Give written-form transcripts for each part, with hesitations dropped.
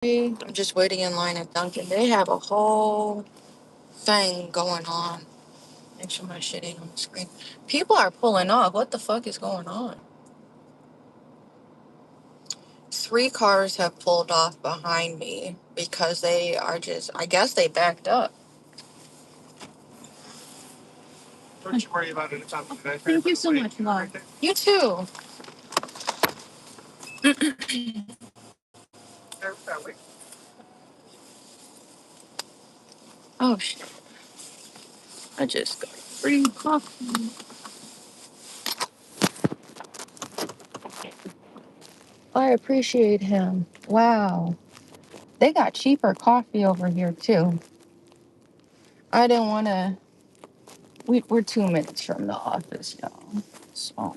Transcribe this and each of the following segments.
I'm just waiting in line at Dunkin'. They have a whole thing going on. Make sure my shit ain't on the screen. People are pulling off. What the fuck is going on? 3 cars have pulled off behind me because they are just, I guess they backed up. Don't you worry about it. It's on today. Thank you so much, Mom. You too. Oh, shit. I just got free coffee. I appreciate him. Wow. They got cheaper coffee over here, too. I didn't want to. We're 2 minutes from the office, y'all. So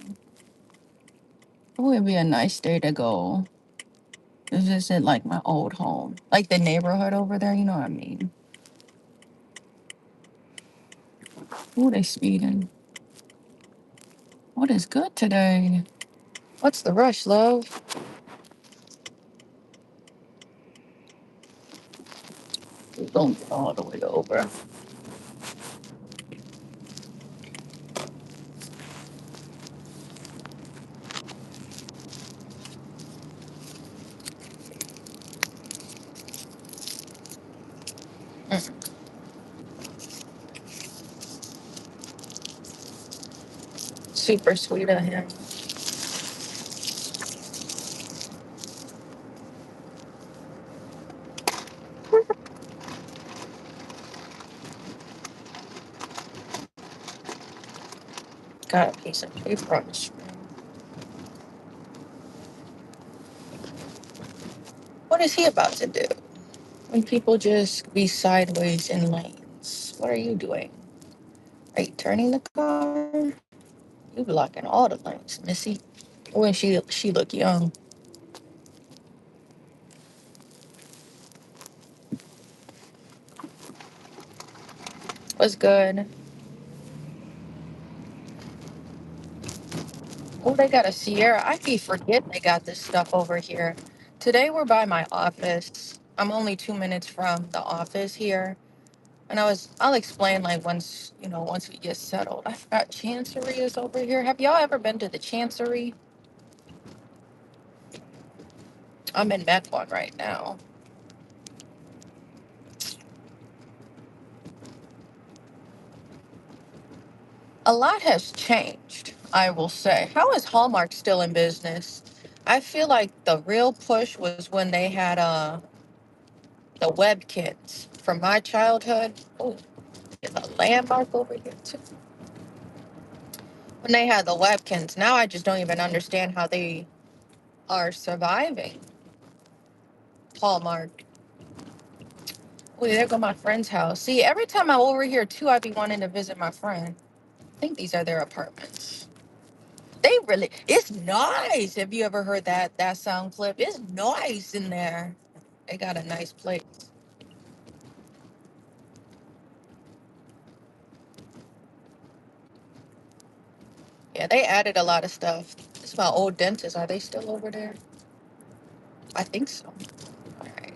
it would be a nice day to go visit, like, my old home. Like the neighborhood over there, you know what I mean? Ooh, they speeding. What is good today? What's the rush, love? Don't get all the way over. Mm, super sweet of him. Got a piece of paper on the screen. What is he about to do? When people just be sideways in lanes, what are you doing? Are you turning the car? You blocking all the lanes, Missy. When she look young. What's good? Oh, they got a Sierra. I keep forgetting they got this stuff over here. Today we're by my office. I'm only 2 minutes from the office here. And I'll explain like once we get settled. I forgot Chancery is over here. Have y'all ever been to the Chancery? I'm in Mequon right now. A lot has changed, I will say. How is Hallmark still in business? I feel like the real push was when they had the web kits from my childhood. Oh, there's a landmark over here too. When they had the webkins, now I just don't even understand how they are surviving. Hallmark. Oh, there go my friend's house. See, every time I'm over here too, I be wanting to visit my friend. I think these are their apartments. They really, it's nice. Have you ever heard that sound clip? It's nice in there. They got a nice place. Yeah, they added a lot of stuff. It's my old dentist. Are they still over there? I think so. All right.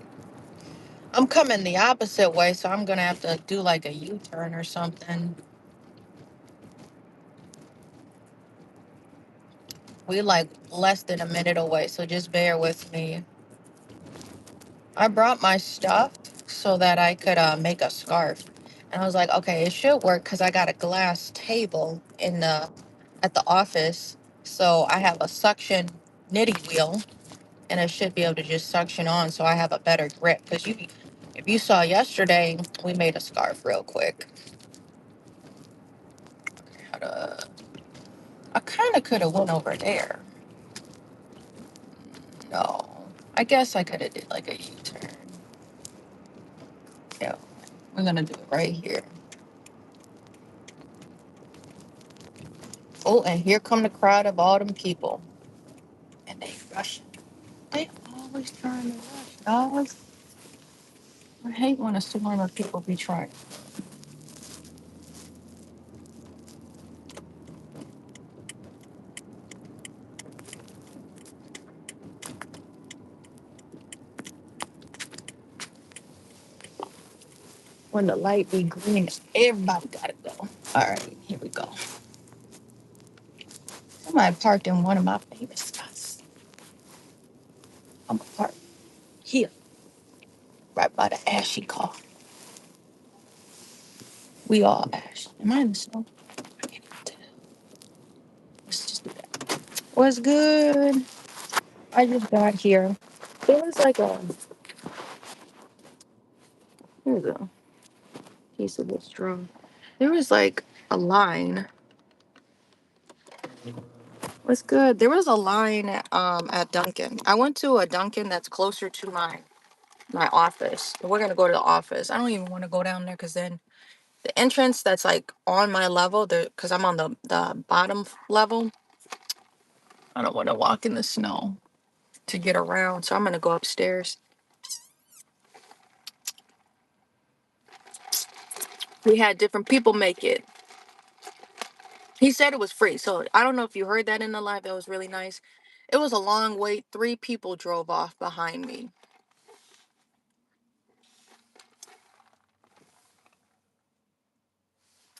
I'm coming the opposite way, so I'm gonna have to do like a U-turn or something. We like less than a minute away, so just bear with me. I brought my stuff so that I could make a scarf. And I was like, okay, it should work because I got a glass table in the at the office. So I have a suction knitting wheel and it should be able to just suction on so I have a better grip. Because if you saw yesterday, we made a scarf real quick. Had I kind of could have went over there. No, I guess I could have did like a U-turn. Yeah, we're gonna do it right here. Oh, and here come the crowd of all them people. And they rushing. They always trying to rush. Always. I hate when a swarm of people be trying. when the light be green, everybody gotta go. All right, here we go. Somebody parked in one of my favorite spots. I'm gonna park here, right by the Ashlee car. We all Ash. Am I in the snow? I can't even tell. Let's just do that. What's good? I just got here. There was like a here's a piece of this straw. There was like a line. What's good? There was a line at Dunkin'. I went to a Dunkin' that's closer to my office. We're gonna go to the office. I don't even want to go down there because then the entrance that's like on my level, because I'm on the bottom level. I don't want to walk in the snow to get around, so I'm gonna go upstairs. We had different people make it. He said it was free, so I don't know if you heard that in the live. That was really nice. It was a long wait. 3 people drove off behind me.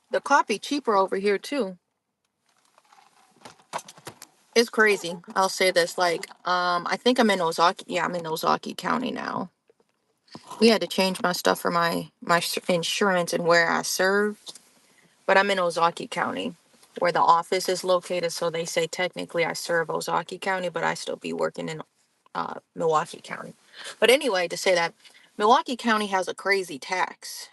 The coffee cheaper over here too. It's crazy. I'll say this, like, I think I'm in Ozaki. Yeah, I'm in Ozaki County now. We had to change my stuff for my insurance and where I serve, but I'm in Ozaki County, where the office is located. So they say technically I serve Ozaki County, but I still be working in Milwaukee County. But anyway, to say that Milwaukee County has a crazy tax.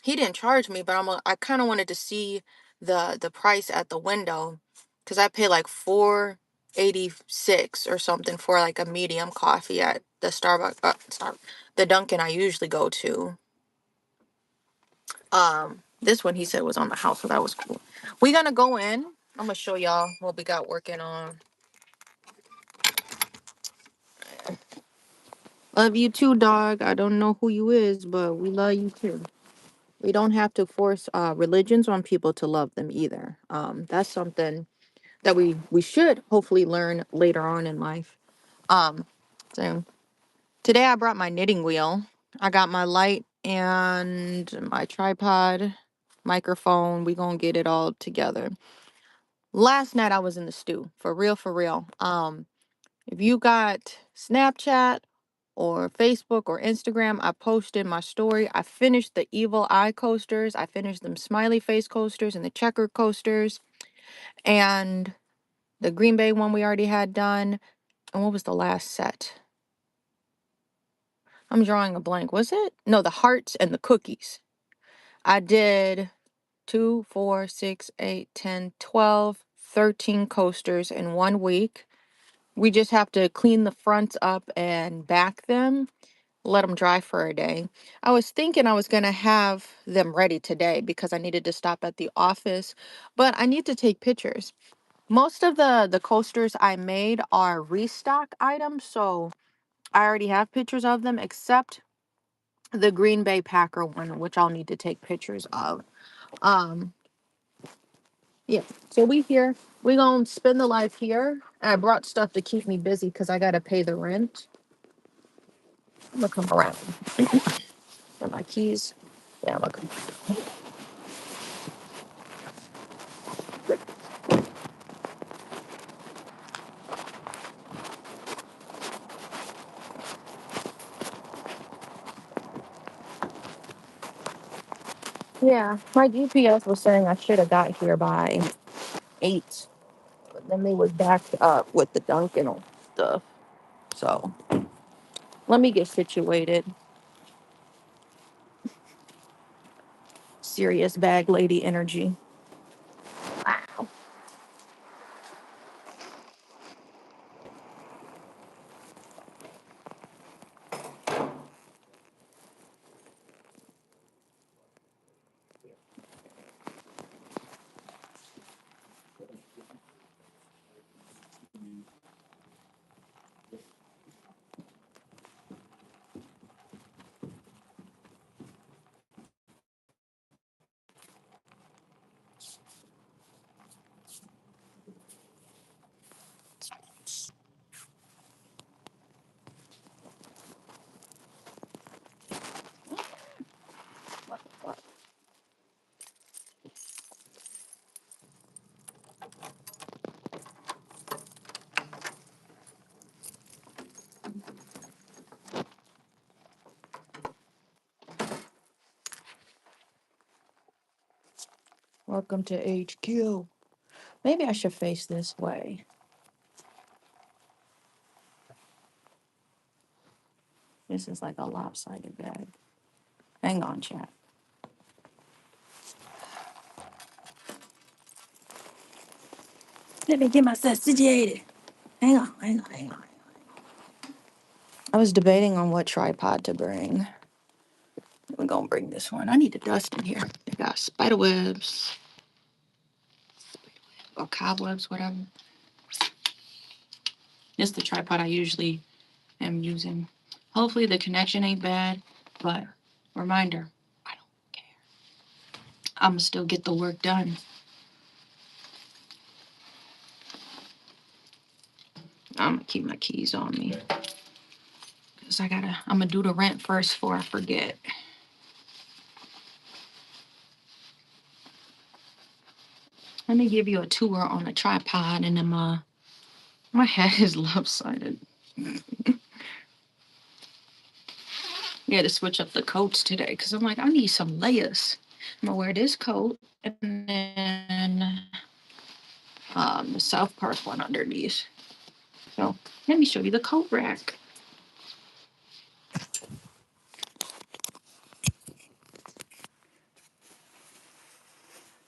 He didn't charge me, but I kind of wanted to see the price at the window because I pay like 4.86 or something for like a medium coffee at the the Dunkin' I usually go to. This one he said was on the house, so that was cool. We gonna go in. I'm gonna show y'all what we got working on. Love you too, dog. I don't know who you is, but we love you too. We don't have to force religions on people to love them either. That's something that we should hopefully learn later on in life. Um, so today I brought my knitting wheel. I got my light and my tripod, microphone. We gonna get it all together. Last night I was in the stew, for real, for real. If you got Snapchat or Facebook or Instagram, I posted my story. I finished the evil eye coasters. I finished them smiley face coasters and the checker coasters and the Green Bay one we already had done. And what was the last set? I'm drawing a blank. Was it? No, the hearts and the cookies. I did 2, 4, 6, 8, 10, 12, 13 coasters in 1 week. We just have to clean the fronts up and back them, let them dry for a day. I was thinking I was going to have them ready today because I needed to stop at the office, but I need to take pictures. Most of the coasters I made are restock items, so I already have pictures of them, except the Green Bay Packer one, which I'll need to take pictures of. Um, yeah. So we gonna spend the life here. I brought stuff to keep me busy because I gotta pay the rent. I'm gonna come around. And my keys. Yeah, I'm gonna come. Yeah, my GPS was saying I should have got here by 8, but then they was backed up with the Dunkin' stuff. So let me get situated. Serious bag lady energy. Wow. Welcome to HQ. Maybe I should face this way. This is like a lopsided bag. Hang on, chat. Let me get myself situated. Hang on. I was debating on what tripod to bring. We're gonna bring this one. I need to dust in here. They got spider webs or cobwebs, whatever. This is the tripod I usually am using. Hopefully the connection ain't bad, but reminder, I don't care. I'ma still get the work done. I'm gonna keep my keys on me. Cause I'm gonna do the rent first before I forget. Let me give you a tour on a tripod and then my head is lopsided. We had to switch up the coats today because I'm like, I need some layers. I'm gonna wear this coat and then the South Park one underneath. So let me show you the coat rack.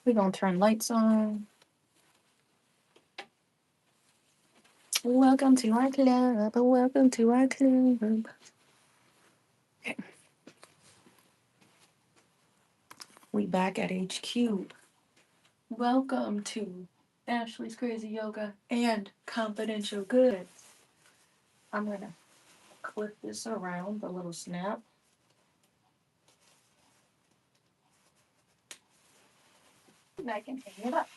We're gonna turn lights on. Welcome to our club. Welcome to our club. Okay. We back at HQ. Welcome to Ashlee's Crazy Yoga and Confidential Goods. I'm gonna clip this around, the little snap. And I can hang it up.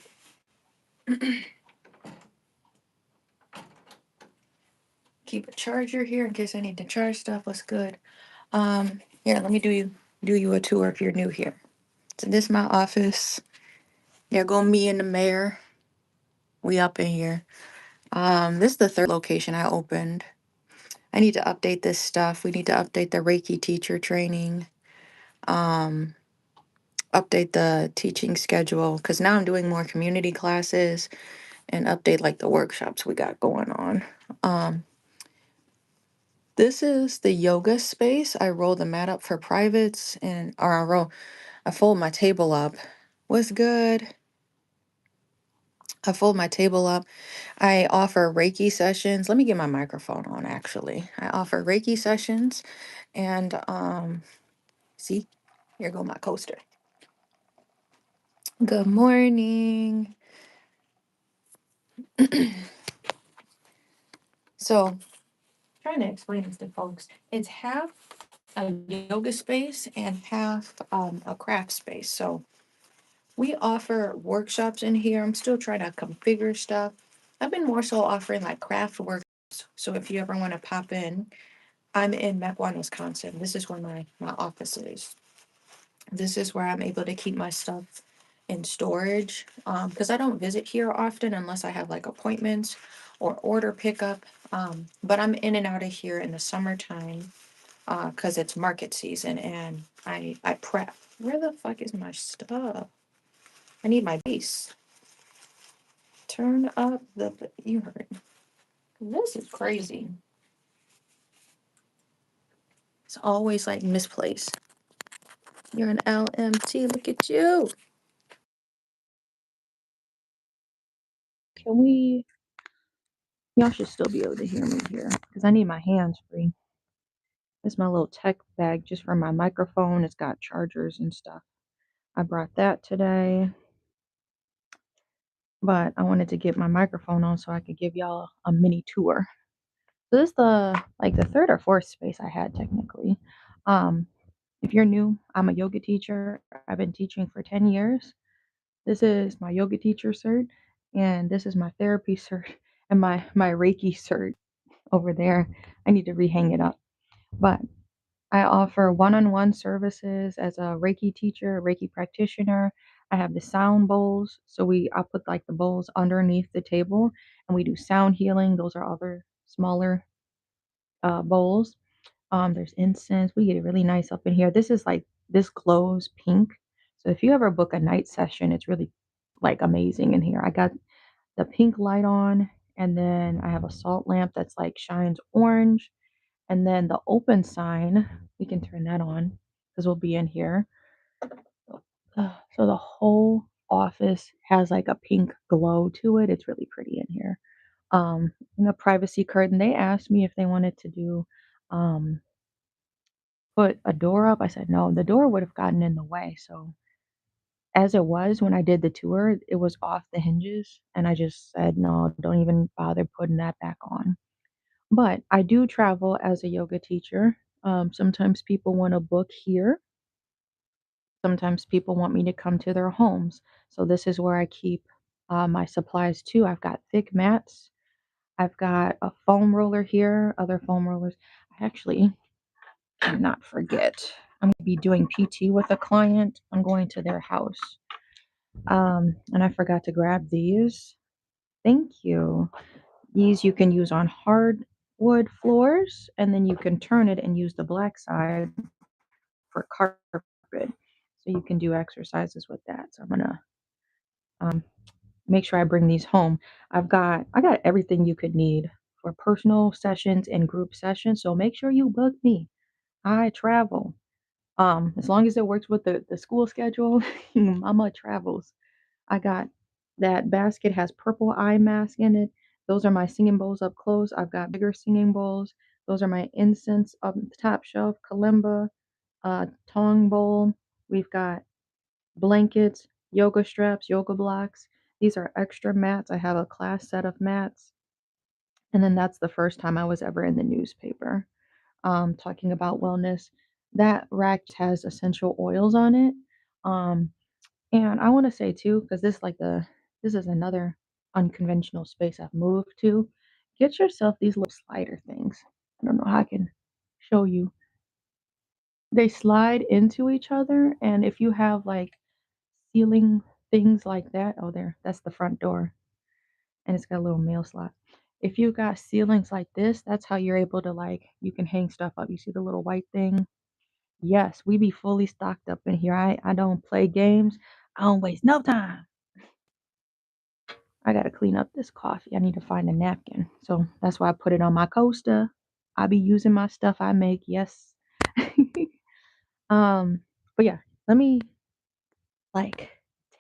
Keep a charger here in case I need to charge stuff. What's good? Here, let me do you a tour if you're new here. So this is my office. There go me and the mayor. We up in here. This is the third location I opened. I need to update this stuff. We need to update the Reiki teacher training. Um, Update the teaching schedule because now I'm doing more community classes and update like the workshops we got going on. Um, this is the yoga space. I roll the mat up for privates I fold my table up. What's good? I fold my table up. I offer Reiki sessions. Let me get my microphone on actually. I offer Reiki sessions and see, here go my coaster. Good morning. So trying to explain this to folks. It's half a yoga space and half a craft space. So we offer workshops in here. I'm still trying to configure stuff. I've been more so offering like craft workshops. So if you ever want to pop in, I'm in Mequon, Wisconsin. This is where my office is. This is where I'm able to keep my stuff in storage because I don't visit here often unless I have like appointments or order pickup. But I'm in and out of here in the summertime because it's market season and I prep. Where the fuck is my stuff? I need my base. Turn up you heard. This is crazy. It's always like misplaced. You're an LMT. Look at you. Can we? Y'all should still be able to hear me here because I need my hands free. It's my little tech bag just for my microphone. It's got chargers and stuff. I brought that today, but I wanted to get my microphone on so I could give y'all a mini tour. So this is the third or fourth space I had technically. If you're new, I'm a yoga teacher. I've been teaching for 10 years. This is my yoga teacher cert, and this is my therapy cert and my Reiki cert over there. I need to rehang it up. But I offer one-on-one services as a Reiki teacher, a Reiki practitioner. I have the sound bowls. So I'll put like the bowls underneath the table and we do sound healing. Those are other smaller bowls. There's incense. We get it really nice up in here. This glows pink. So if you ever book a night session, it's really like amazing in here. I got the pink light on, and then I have a salt lamp that's like shines orange, and then the open sign, we can turn that on because we'll be in here. So the whole office has like a pink glow to it. It's really pretty in here. And the privacy curtain, they asked me if they wanted to do um put a door up. I said no, the door would have gotten in the way. So as it was when I did the tour, it was off the hinges, and I just said no, don't even bother putting that back on. But I do travel as a yoga teacher. Sometimes people want to book here. Sometimes people want me to come to their homes. So this is where I keep my supplies too. I've got thick mats. I've got a foam roller here, other foam rollers. I actually cannot forget. I'm going to be doing PT with a client. I'm going to their house. And I forgot to grab these. Thank you. These you can use on hardwood floors, and then you can turn it and use the black side for carpet. So you can do exercises with that. So I'm gonna um, make sure I bring these home. I got everything you could need for personal sessions and group sessions. So make sure you book me. I travel. As long as it works with the school schedule, mama travels. I got that basket has purple eye mask in it. Those are my singing bowls up close. I've got bigger singing bowls. Those are my incense up the top shelf, kalimba, tong bowl. We've got blankets, yoga straps, yoga blocks. These are extra mats. I have a class set of mats. And then that's the first time I was ever in the newspaper talking about wellness. That rack has essential oils on it. Um, and I want to say too, because this is another unconventional space I've moved to. Get yourself these little slider things. I don't know how I can show you. They slide into each other, and if you have like ceiling things like that, oh there, that's the front door, and it's got a little mail slot. If you got ceilings like this, that's how you're able to like you can hang stuff up. You see the little white thing? Yes, we be fully stocked up in here. I don't play games. I don't waste no time. I gotta clean up this coffee. I need to find a napkin. So that's why I put it on my coaster. I be using my stuff I make, yes. um, but yeah, let me like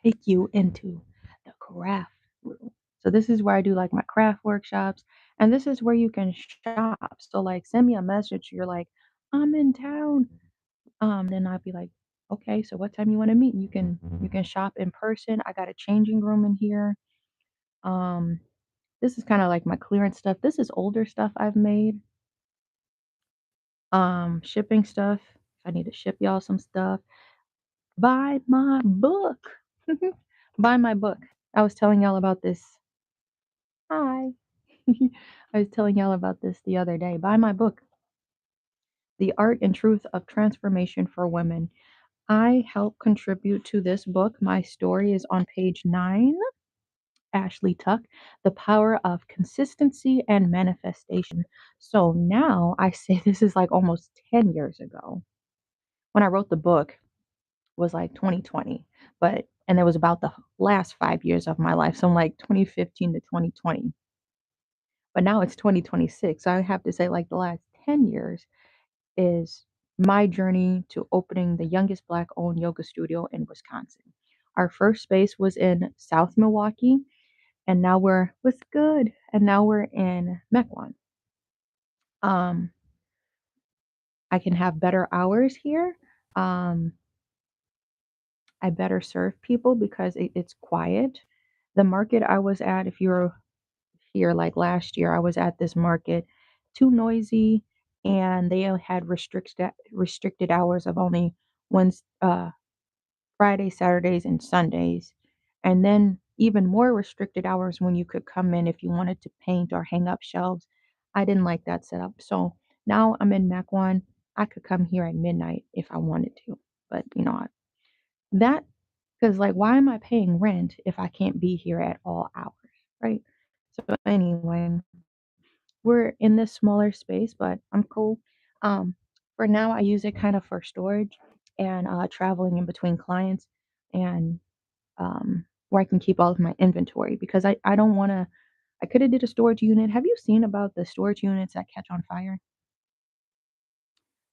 take you into the craft room. So this is where I do like my craft workshops, and this is where you can shop. So like send me a message. You're like, I'm in town. Then I'd be like, okay, so what time you want to meet? You can shop in person. I got a changing room in here. Um, this is kind of like my clearance stuff. This is older stuff I've made. Shipping stuff. If I need to ship y'all some stuff, buy my book. Buy my book. I was telling y'all about this. Hi. I was telling y'all about this the other day. Buy my book, The Art and Truth of Transformation for Women. I help contribute to this book. My story is on page 9. Ashlee Tuck, The Power of Consistency and Manifestation. So now I say this is like almost 10 years ago. When I wrote the book was like 2020, but and it was about the last 5 years of my life. So I'm like 2015 to 2020. But now it's 2026. So I have to say like the last 10 years is my journey to opening the youngest Black owned yoga studio in Wisconsin. Our first space was in South Milwaukee, and now we're what's good, and now we're in Mequon. Um, I can have better hours here. Um, I better serve people because it's quiet. The market I was at, if you're here like last year, I was at this market, too noisy, and they had restricted hours of only Wednesday, Fridays, Saturdays, and Sundays. And then even more restricted hours when you could come in if you wanted to paint or hang up shelves. I didn't like that setup. So now I'm in Macwan. I could come here at midnight if I wanted to. But that, because like, why am I paying rent if I can't be here at all hours? Right. So anyway, we're in this smaller space, but I'm cool. Um, for now, I use it kind of for storage and traveling in between clients. and where I can keep all of my inventory because I don't want to. I could have did a storage unit. Have you seen about the storage units that catch on fire?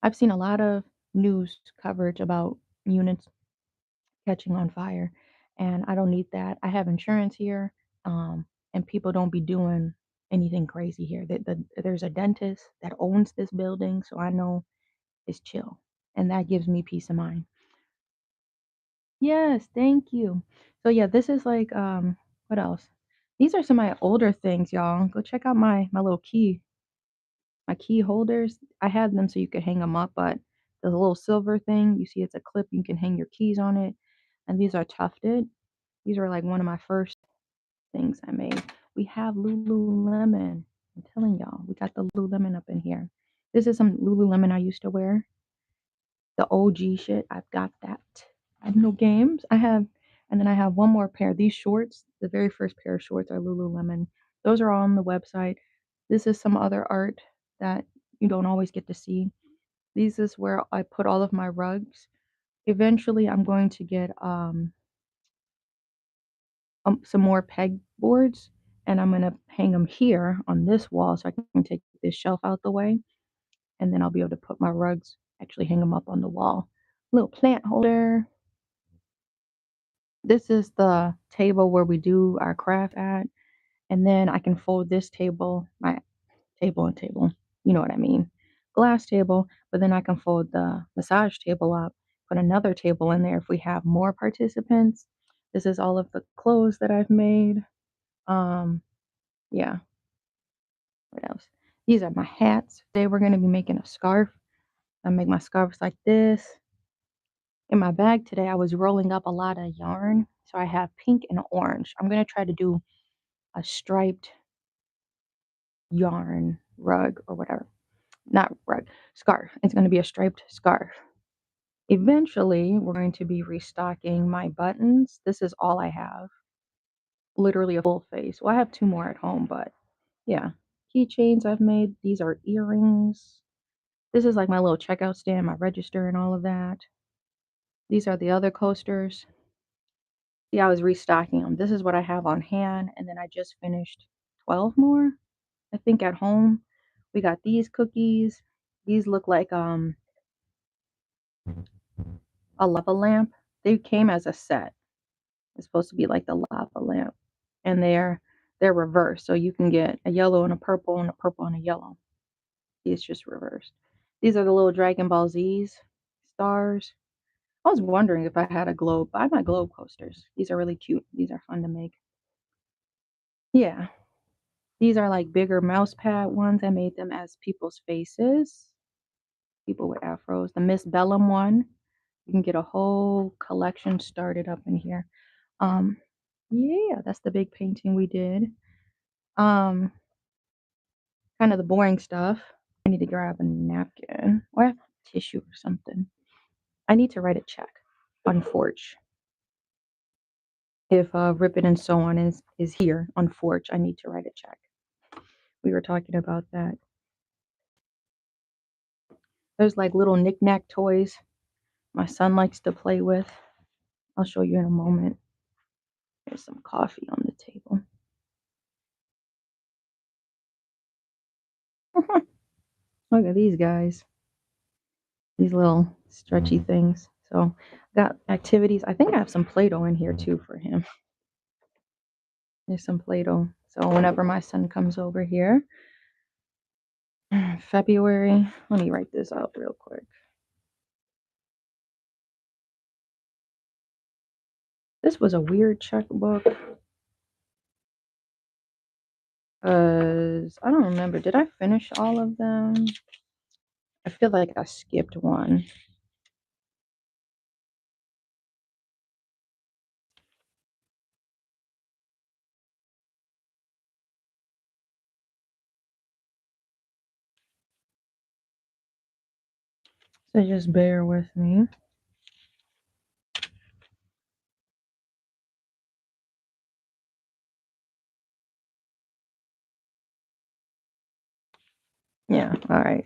I've seen a lot of news coverage about units catching on fire, and I don't need that. I have insurance here, and people don't be doing anything crazy here. There's a dentist that owns this building, so I know it's chill, and that gives me peace of mind. Yes, thank you. So yeah, this is like what else? These are some of my older things, y'all. Go check out my little my key holders. I had them so you could hang them up, but the little silver thing, you see it's a clip, you can hang your keys on it. And these are tufted. These are like one of my first things I made. We have Lululemon. I'm telling y'all, we got the Lululemon up in here. This is some Lululemon I used to wear. The OG shit. I've got that. I have no games. And then I have one more pair. These shorts, the very first pair of shorts are Lululemon. Those are all on the website. This is some other art that you don't always get to see. These is where I put all of my rugs. Eventually, I'm going to get some more pegboards, and I'm gonna hang them here on this wall so I can take this shelf out the way, and then I'll be able to put my rugs, actually hang them up on the wall. Little plant holder. This is the table where we do our craft at, and then I can fold this table, my table and table, you know what I mean, glass table, but then I can fold the massage table up, put another table in there if we have more participants. This is all of the clothes that I've made. Um, yeah, what else? These are my hats. Today we're gonna be making a scarf. I make my scarves like this. In my bag today, I was rolling up a lot of yarn. So I have pink and orange. I'm gonna try to do a striped yarn rug or whatever. Not rug, scarf. It's gonna be a striped scarf. Eventually, we're going to be restocking my buttons. This is all I have. Literally a full face. Well, I have two more at home, but yeah. Keychains I've made. These are earrings. This is like my little checkout stand, my register, and all of that. These are the other coasters. Yeah, I was restocking them. This is what I have on hand, and then I just finished 12 more, I think, at home. We got these cookies. These look like a lava lamp. They came as a set. It's supposed to be like the lava lamp, and they're reversed, so you can get a yellow and a purple and a purple and a yellow. It's just reversed. These are the little Dragon Ball Z's stars. I was wondering if I had a globe. I have my globe coasters. These are really cute. These are fun to make. Yeah. These are like bigger mouse pad ones. I made them as people's faces. People with afros. The Miss Bellum one. You can get a whole collection started up in here. Um, yeah, that's the big painting we did. Um, kind of the boring stuff. I need to grab a napkin or I have tissue or something. I need to write a check on Forge. If Rip It and So On is here on Forge, I need to write a check. We were talking about that. There's like little knick-knack toys my son likes to play with. I'll show you in a moment. There's some coffee on the table. Look at these guys. These little stretchy things. So got activities. I think I have some Play-Doh in here too for him. There's some Play-Doh. So whenever my son comes over here, February, let me write this out real quick. This was a weird checkbook. Cause I don't remember. Did I finish all of them? I feel like I skipped one. So just bear with me. Yeah, all right.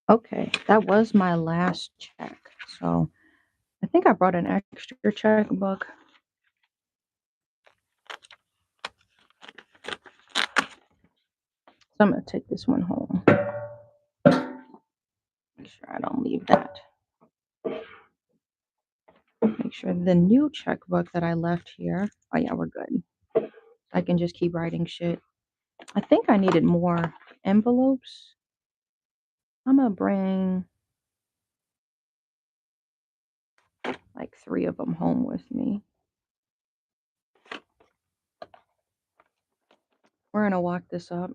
Okay, that was my last check. So I think I brought an extra checkbook. So I'm gonna take this one home. Make sure I don't leave that. Make sure the new checkbook that I left here. Oh yeah, we're good. I can just keep writing shit. I think I needed more envelopes. I'm gonna bring like 3 of them home with me. We're gonna walk this up.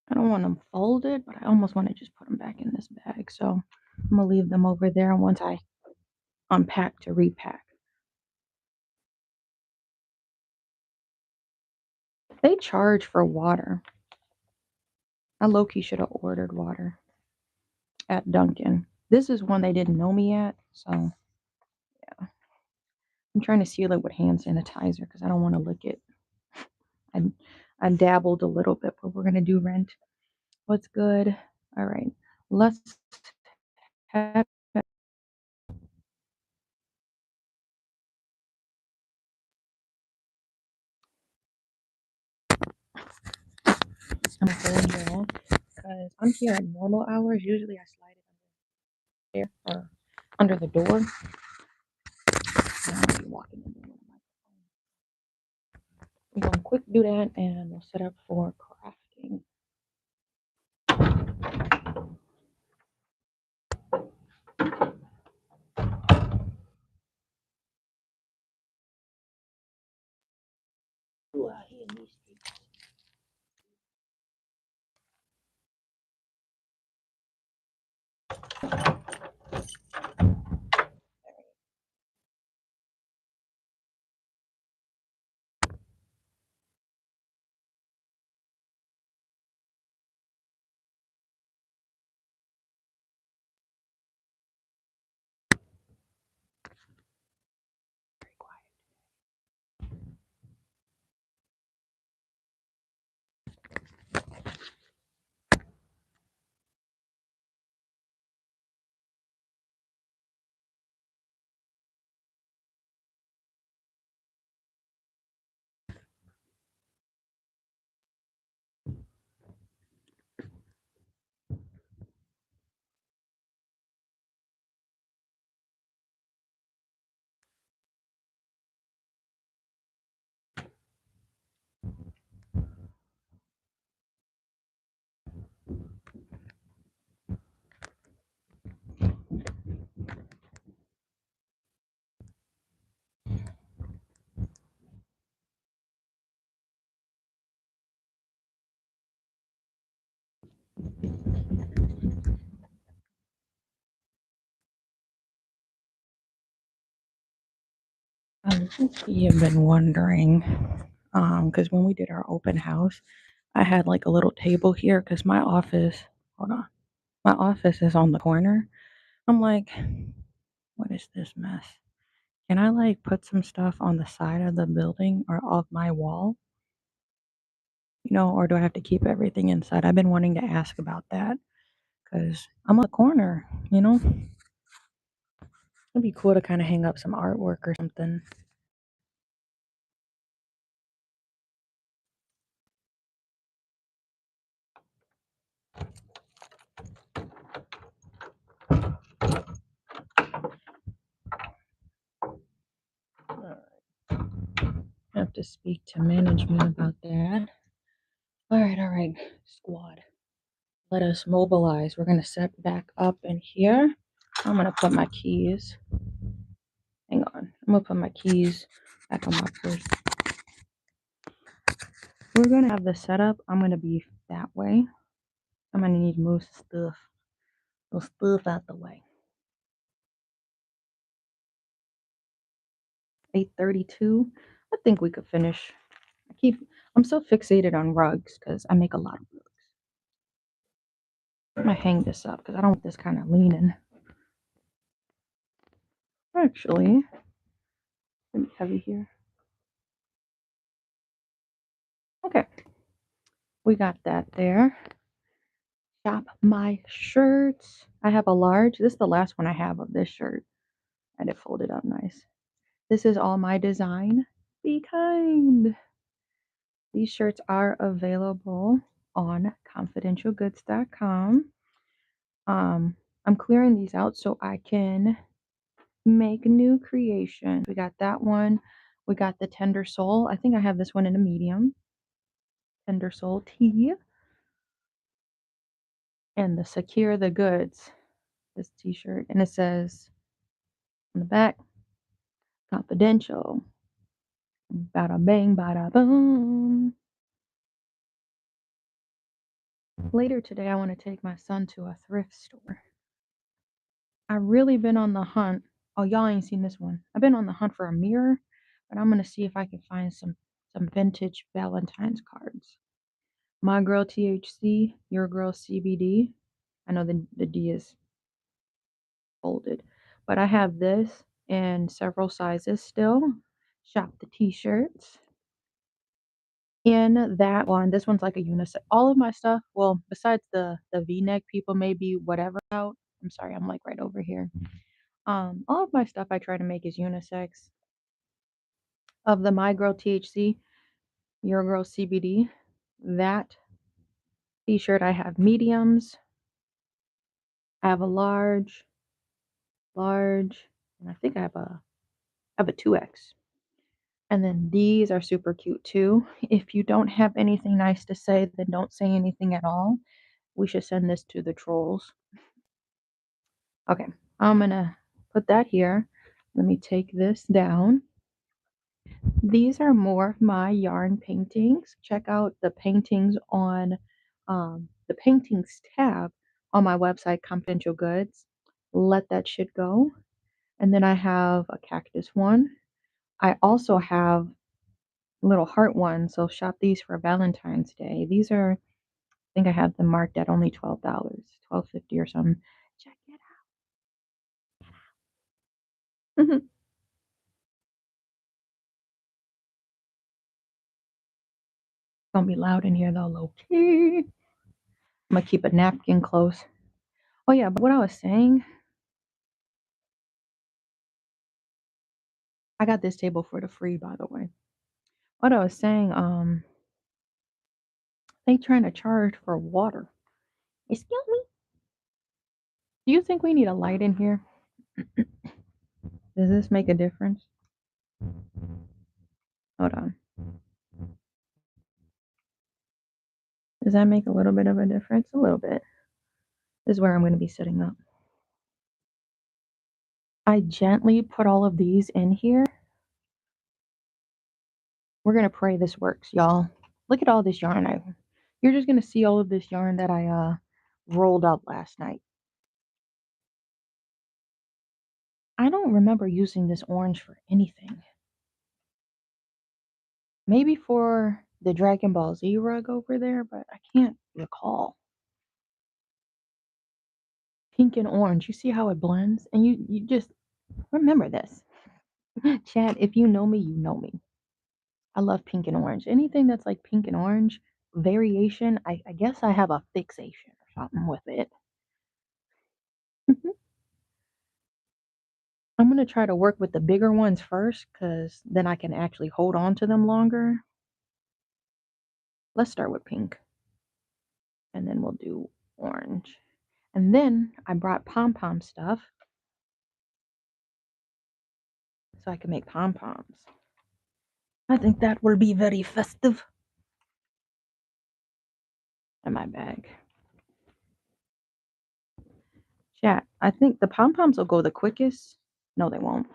I don't want them folded, but I almost want to just put them back in this bag. So I'm gonna leave them over there once I unpack to repack. They charge for water. I low-key should have ordered water at Dunkin'. This is one they didn't know me at, so yeah. I'm trying to seal it with hand sanitizer because I don't want to lick it. I, I dabbled a little bit, but we're gonna do rent. What's good? All right, let's have. I'm holding you off because I'm here at normal hours. Usually I slide it under there or under the door. And I'll be walking in the room. We're gonna quick do that and we'll set up for crafting. Ooh, I hear these people. Very quiet. You've been wondering, because when we did our open house, I had like a little table here because my office, hold on, my office is on the corner. I'm like, what is this mess? Can I like put some stuff on the side of the building or off my wall? Or do I have to keep everything inside? I've been wanting to ask about that because I'm on the corner. It'd be cool to kind of hang up some artwork or something. I have to speak to management about that. All right, squad. Let us mobilize. We're gonna set back up in here. I'm gonna put my keys. Hang on. I'm gonna put my keys back on my purse. We're gonna have the setup. I'm gonna be that way. I'm gonna need to move move stuff out the way. 8:32. I think we could finish. I'm so fixated on rugs because I make a lot of rugs. I'm gonna hang this up because I don't want this kind of leaning. Actually, it's gonna be heavy here. Okay, we got that there. Shop my shirts. I have a large. This is the last one I have of this shirt. I had it folded up nice. This is all my design. Be kind. These shirts are available on confidentialgoods.com. I'm clearing these out so I can make new creations. We got that one. We got the Tender Soul. I think I have this one in a medium. Tender Soul tee. And the Secure the Goods. This t-shirt. And it says on the back, confidential. Bada bang, bada boom. Later today, I want to take my son to a thrift store. I've really been on the hunt. Oh, y'all ain't seen this one. I've been on the hunt for a mirror, but I'm gonna see if I can find some vintage Valentine's cards. My girl THC, your girl CBD. I know the D is folded, but I have this in several sizes still. Shop the t-shirts. In that one, this one's like a unisex. All of my stuff, well, besides the V-neck, people may be whatever out. I'm sorry, I'm like right over here. All of my stuff I try to make is unisex. Of the My Girl THC, Your Girl CBD, that t-shirt I have mediums. I have a large, and I think I have a 2X. And then these are super cute too. If you don't have anything nice to say, then don't say anything at all. We should send this to the trolls. Okay, I'm gonna put that here. Let me take this down. These are more of my yarn paintings. Check out the paintings on the paintings tab on my website, Confidential Goods. Let that shit go. And then I have a cactus one. I also have little heart ones, so shop these for Valentine's Day. These are, I think I have them marked at only $12, $12.50 or something. Check it out. It's gonna be loud in here though, low key. I'm gonna keep a napkin close. Oh yeah, but what I was saying, I got this table for the free, by the way. What I was saying, they trying to charge for water. Excuse me. Do you think we need a light in here? Does this make a difference? Hold on. Does that make a little bit of a difference? A little bit. This is where I'm going to be sitting up. I gently put all of these in here. We're going to pray this works, y'all. Look at all this yarn. You're just going to see all of this yarn that I rolled up last night. I don't remember using this orange for anything. Maybe for the Dragon Ball Z rug over there, but I can't recall. Pink and orange. You see how it blends? And you just remember this. Chad, if you know me, you know me. I love pink and orange. Anything that's like pink and orange variation, I guess I have a fixation or something with it. I'm going to try to work with the bigger ones first because then I can actually hold on to them longer. Let's start with pink and then we'll do orange. And then I brought pom-pom stuff so I can make pom-poms. I think that will be very festive. In my bag. Chat, I think the pom-poms will go the quickest. No, they won't.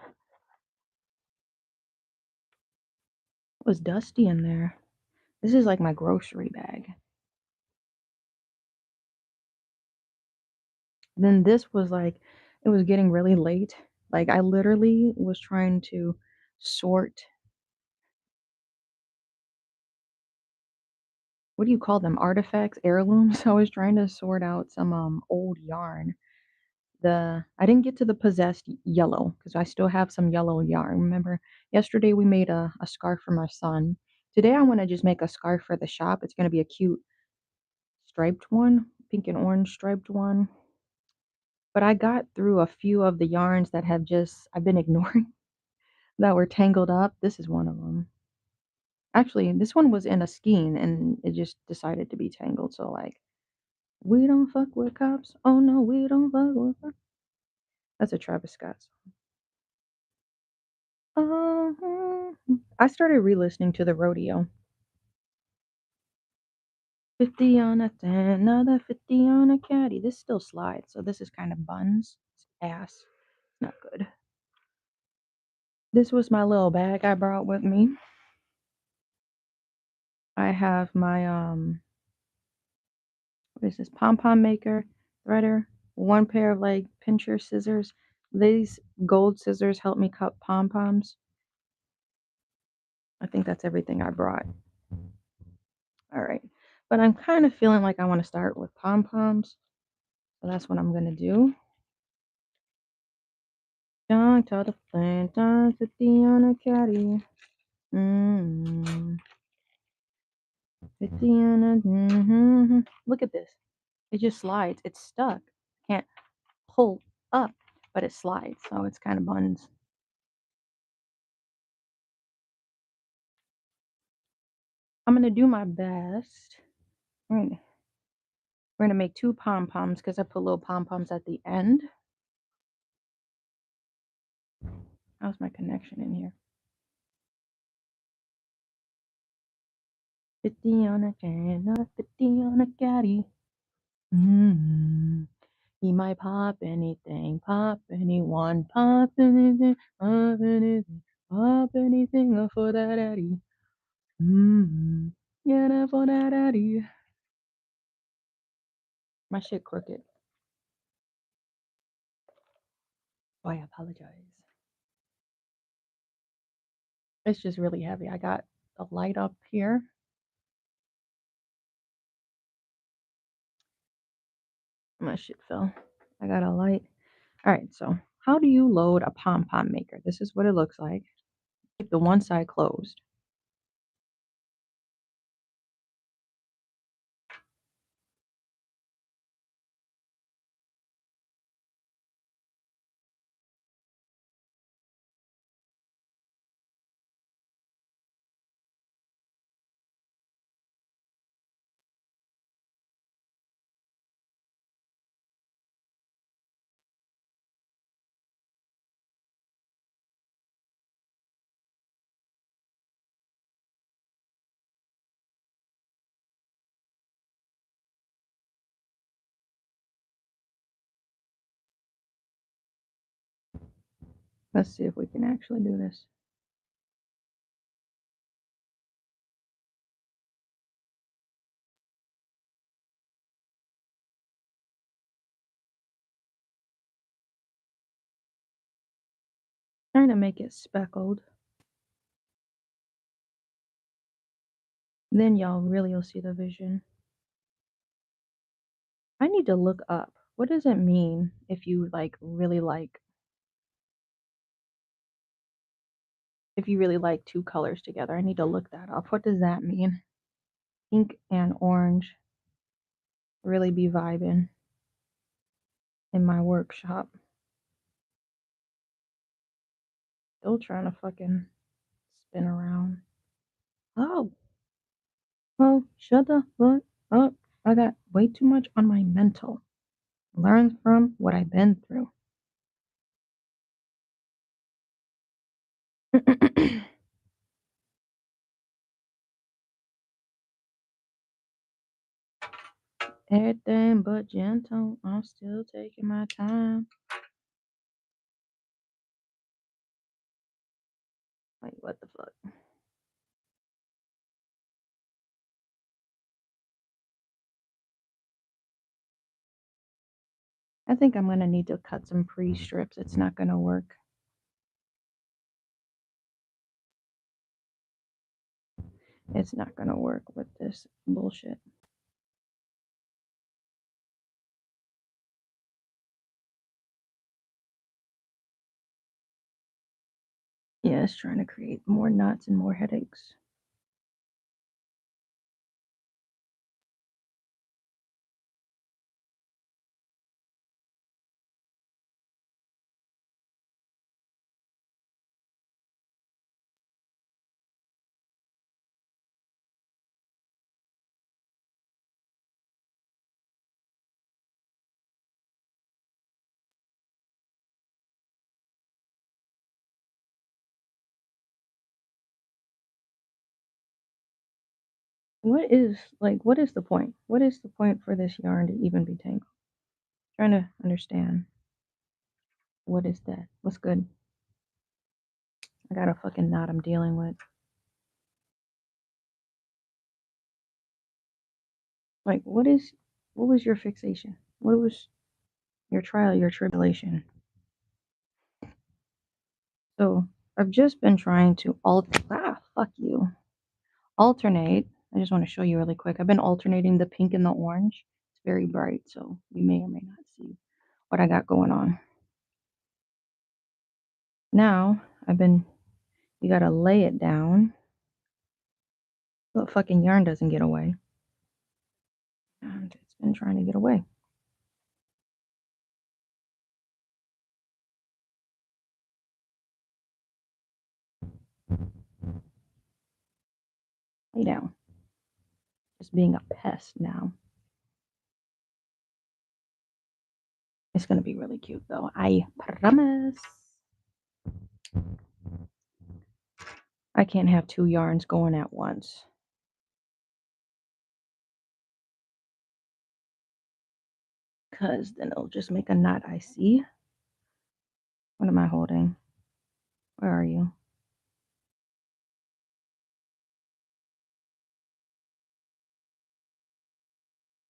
It was dusty in there. This is like my grocery bag. Then this was like, it was getting really late. Like I literally was trying to sort, what do you call them? Artifacts, heirlooms. I was trying to sort out some old yarn. I didn't get to the possessed yellow because I still have some yellow yarn. Remember, yesterday we made a scarf for my son. Today I want to just make a scarf for the shop. It's going to be a cute striped one, pink and orange striped one. But I got through a few of the yarns that have just I've been ignoring that were tangled up. This is one of them. Actually, this one was in a skein and it just decided to be tangled. So like, we don't fuck with cops. Oh no, we don't fuck with cops. That's a Travis Scott song. I started re-listening to the rodeo. 50 on a 10, another 50 on a caddy. This still slides, so this is kind of buns. It's ass. Not good. This was my little bag I brought with me. I have my what is this? Pom pom maker, threader, one pair of like pincher scissors. These gold scissors help me cut pom poms. I think that's everything I brought. All right. But I'm kind of feeling like I want to start with pom poms. So that's what I'm going to do. John to the flame, John 50 on a caddy. 50 on a. Look at this. It just slides. It's stuck. Can't pull up, but it slides. So it's kind of buns. I'm going to do my best. We're gonna make two pom poms because I put little pom poms at the end. How's my connection in here? 50 on a can, not 50 on a caddy. He might pop anything, pop anyone, pop anything for that daddy. Yeah, that for that daddy. My shit crooked. Oh, I apologize. It's just really heavy. I got the light up here. My shit fell. I got a light. All right, so how do you load a pom-pom maker? This is what it looks like. Keep the one side closed. Let's see if we can actually do this. Trying to make it speckled. Then y'all really will see the vision. I need to look up. What does it mean if you if you really like two colors together? I need to look that up. What does that mean? Pink and orange really be vibing in my workshop. Still trying to fucking spin around. Oh, oh, shut the fuck up. I got way too much on my mental. Learn from what I've been through. Everything but gentle. I'm still taking my time. Like, what the fuck? I think I'm gonna need to cut some pre strips. It's not gonna work. It's not gonna work with this bullshit. Yeah, it's trying to create more knots and more headaches. What is the point? What is the point for this yarn to even be tangled? Trying to understand. What is that? What's good? I got a fucking knot I'm dealing with. Like, what was your fixation? What was your trial, your tribulation? So I've just been trying to fuck you. Alternate. I just want to show you really quick. I've been alternating the pink and the orange. It's very bright, so you may or may not see what I got going on. Now you gotta lay it down so the fucking yarn doesn't get away. And it's been trying to get away. Lay down. Just being a pest now. It's gonna be really cute though. I promise. I can't have two yarns going at once. Because then it'll just make a knot. I see. What am I holding? Where are you?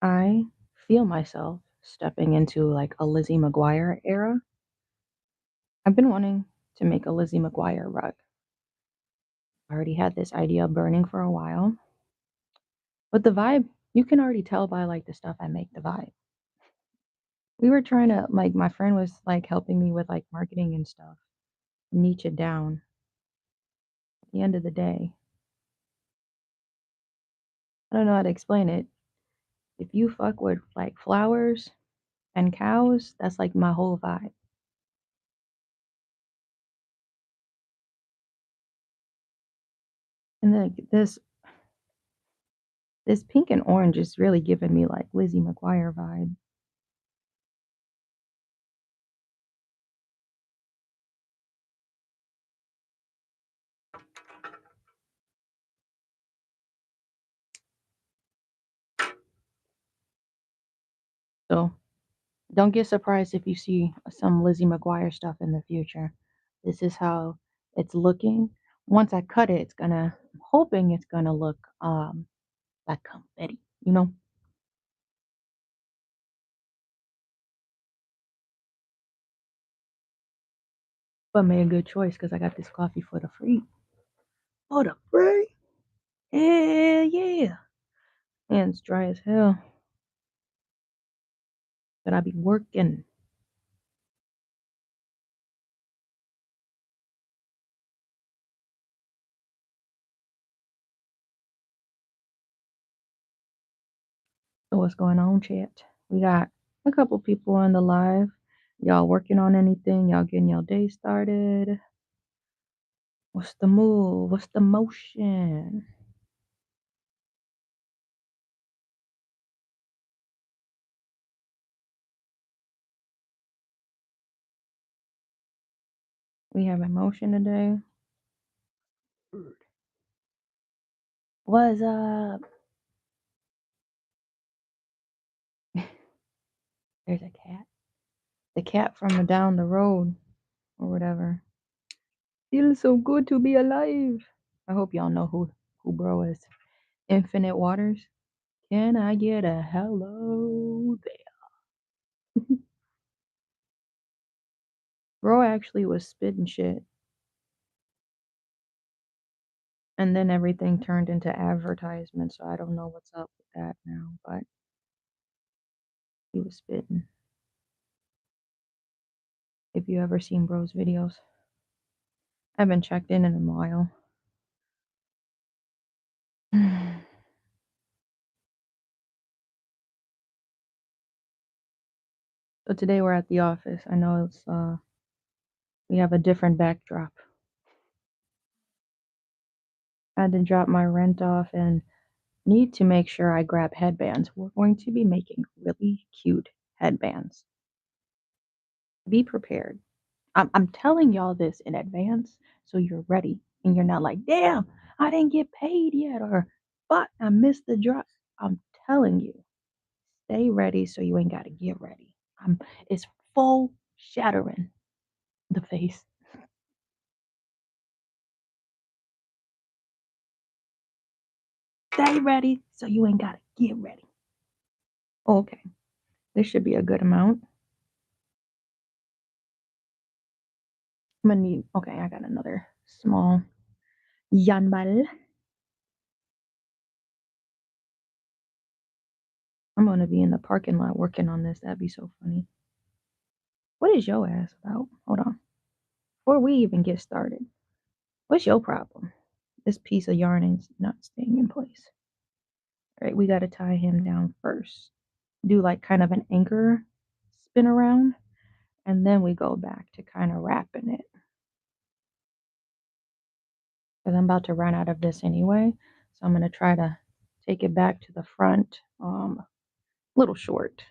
I feel myself stepping into like a Lizzie McGuire era. I've been wanting to make a Lizzie McGuire rug. I already had this idea burning for a while. But the vibe, you can already tell by like the stuff I make the vibe. We were trying to like my friend was like helping me with like marketing and stuff. Niche it down. At the end of the day, I don't know how to explain it. If you fuck with like flowers and cows, that's like my whole vibe. And then this pink and orange is really giving me like Lizzie McGuire vibe. So don't get surprised if you see some Lizzie McGuire stuff in the future. This is how it's looking. Once I cut it, I'm hoping it's gonna look like confetti, you know? But I made a good choice because I got this coffee for the free. For the free? Yeah, yeah. Hands dry as hell. But I be working. So what's going on, chat? We got a couple people on the live. Y'all working on anything? Y'all getting your day started? What's the move? What's the motion? We have motion today. What's up? There's a cat. The cat from down the road or whatever. Feels so good to be alive. I hope y'all know who bro is. Infinite Waters. Can I get a hello there? Bro actually was spitting shit. And then everything turned into advertisement, so I don't know what's up with that now, but he was spitting. If you ever seen Bro's videos, I haven't checked in a while. So today we're at the office. I know it's we have a different backdrop. I had to drop my rent off and need to make sure I grab headbands. We're going to be making really cute headbands. Be prepared. I'm telling y'all this in advance so you're ready and you're not like, damn, I didn't get paid yet, or but I missed the drop. I'm telling you, stay ready so you ain't gotta get ready. It's full shattering the face. Stay ready so you ain't gotta get ready. Okay, this should be a good amount. I'm gonna need, okay, I got another small yanbal. I'm gonna be in the parking lot working on this. That'd be so funny. What is your ass about? Hold on. Before we even get started, what's your problem? This piece of yarn is not staying in place. All right, we got to tie him down first. Do like kind of an anchor spin around, and then we go back to kind of wrapping it. Because I'm about to run out of this anyway, so I'm going to try to take it back to the front. Little short.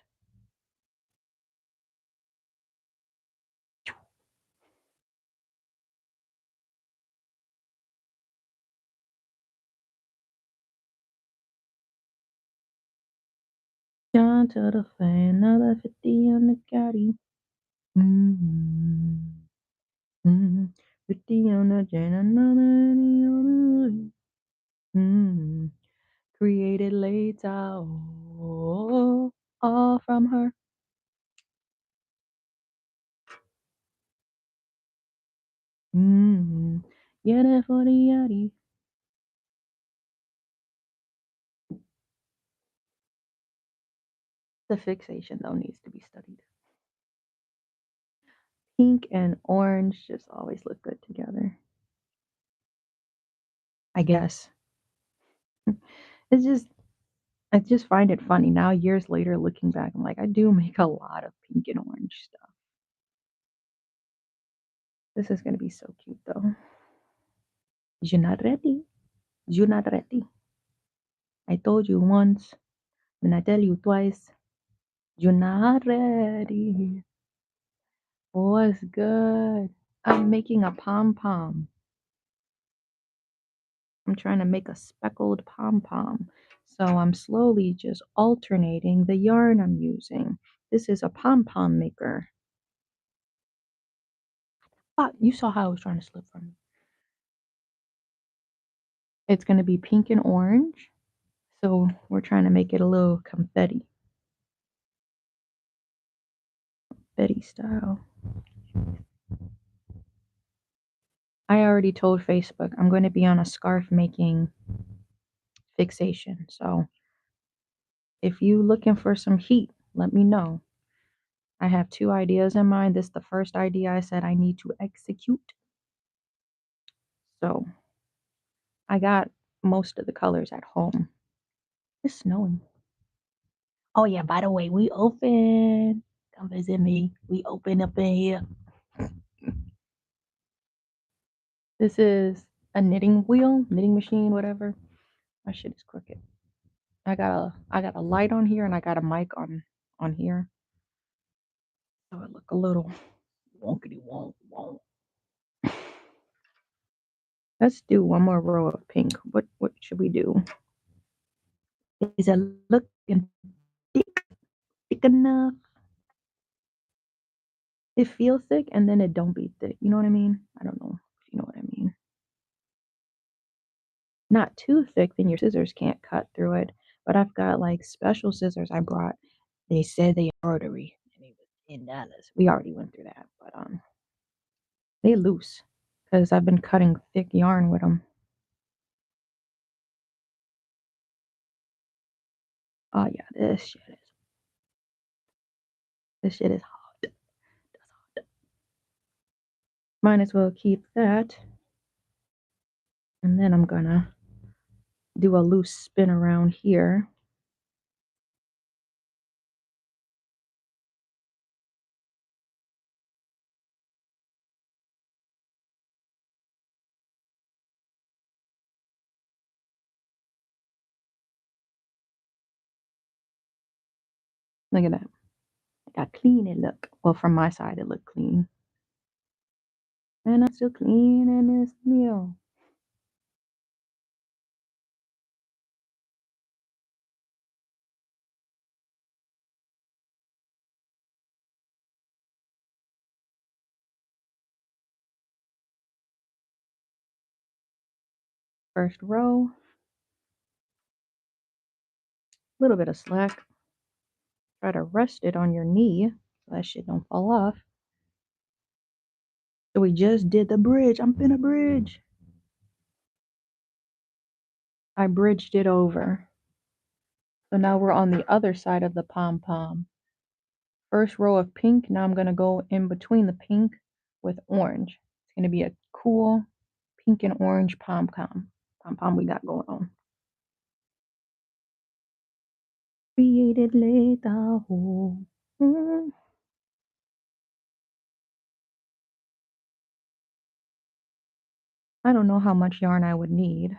Down to the fan, another 50 on the caddy. Mm-hmm. Mm-hmm. 50 on the chain, another 80 on the mm-hmm. Created later, oh, all from her. Mm-hmm. Yeah, that for the yachty. The fixation though needs to be studied. Pink and orange just always look good together. I guess. It's just I just find it funny now, years later, looking back. I'm like, I do make a lot of pink and orange stuff. This is gonna be so cute though. You're not ready. You're not ready. I told you once, and I tell you twice. You're not ready. What's good? I'm making a pom pom. I'm trying to make a speckled pom pom. So I'm slowly just alternating the yarn I'm using. This is a pom pom maker. Ah, you saw how I was trying to slip from me. It's going to be pink and orange. So we're trying to make it a little confetti. Confetti style. I already told Facebook I'm going to be on a scarf making fixation. So if you looking for some heat, let me know. I have two ideas in mind. This is the first idea I said I need to execute. So I got most of the colors at home. It's snowing. Oh yeah, by the way, we open. Come visit me. We open up in here. This is a knitting wheel, knitting machine, whatever. My shit is crooked. I got a light on here and I got a mic on here. So it look a little wonkety wonk wonk. Let's do one more row of pink. What should we do? Is it looking thick enough? It feels thick and then it don't be thick. You know what I mean? I don't know if you know what I mean. Not too thick, then your scissors can't cut through it. But I've got like special scissors I brought. They said they embroidery and it was $10. We already went through that, but they loose because I've been cutting thick yarn with them. Oh yeah, this shit is hot. Might as well keep that. And then I'm gonna do a loose spin around here. Look at that. Look how clean it look. Well, from my side, it looked clean. And I'm still cleaning this meal. First row, a little bit of slack. Try to rest it on your knee so that shit don't fall off. So we just did the bridge. I'm finna bridge. I bridged it over. So now we're on the other side of the pom pom. First row of pink. Now I'm gonna go in between the pink with orange. It's gonna be a cool pink and orange pom pom. Pom pom we got going on. Created later. Mm. I don't know how much yarn I would need,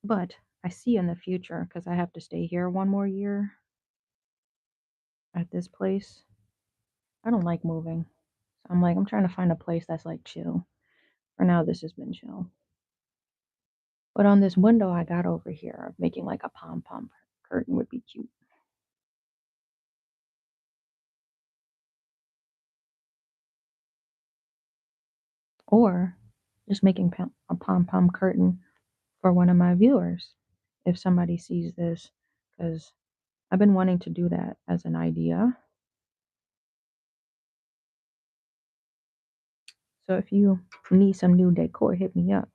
but I see in the future because I have to stay here one more year at this place. I don't like moving. So I'm trying to find a place that's like chill. For now, this has been chill. But on this window I got over here, making like a pom pom curtain would be cute. Or just making a pom pom curtain for one of my viewers if somebody sees this, because I've been wanting to do that as an idea. So if you need some new decor, hit me up.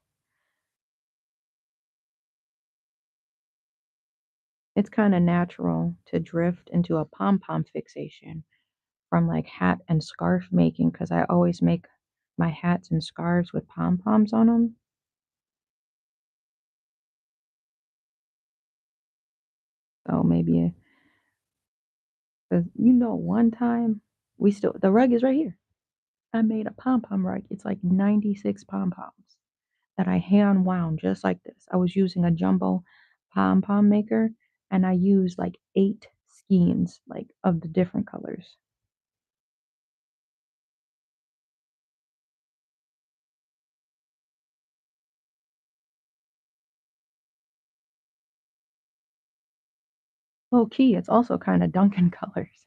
It's kind of natural to drift into a pom pom fixation from like hat and scarf making because I always make my hats and scarves with pom poms on them. So maybe, because one time the rug is right here. I made a pom pom rug. It's like 96 pom poms that I hand wound just like this. I was using a jumbo pom pom maker and I used like 8 skeins, like of the different colors. Low key, it's also kind of Dunkin' colors.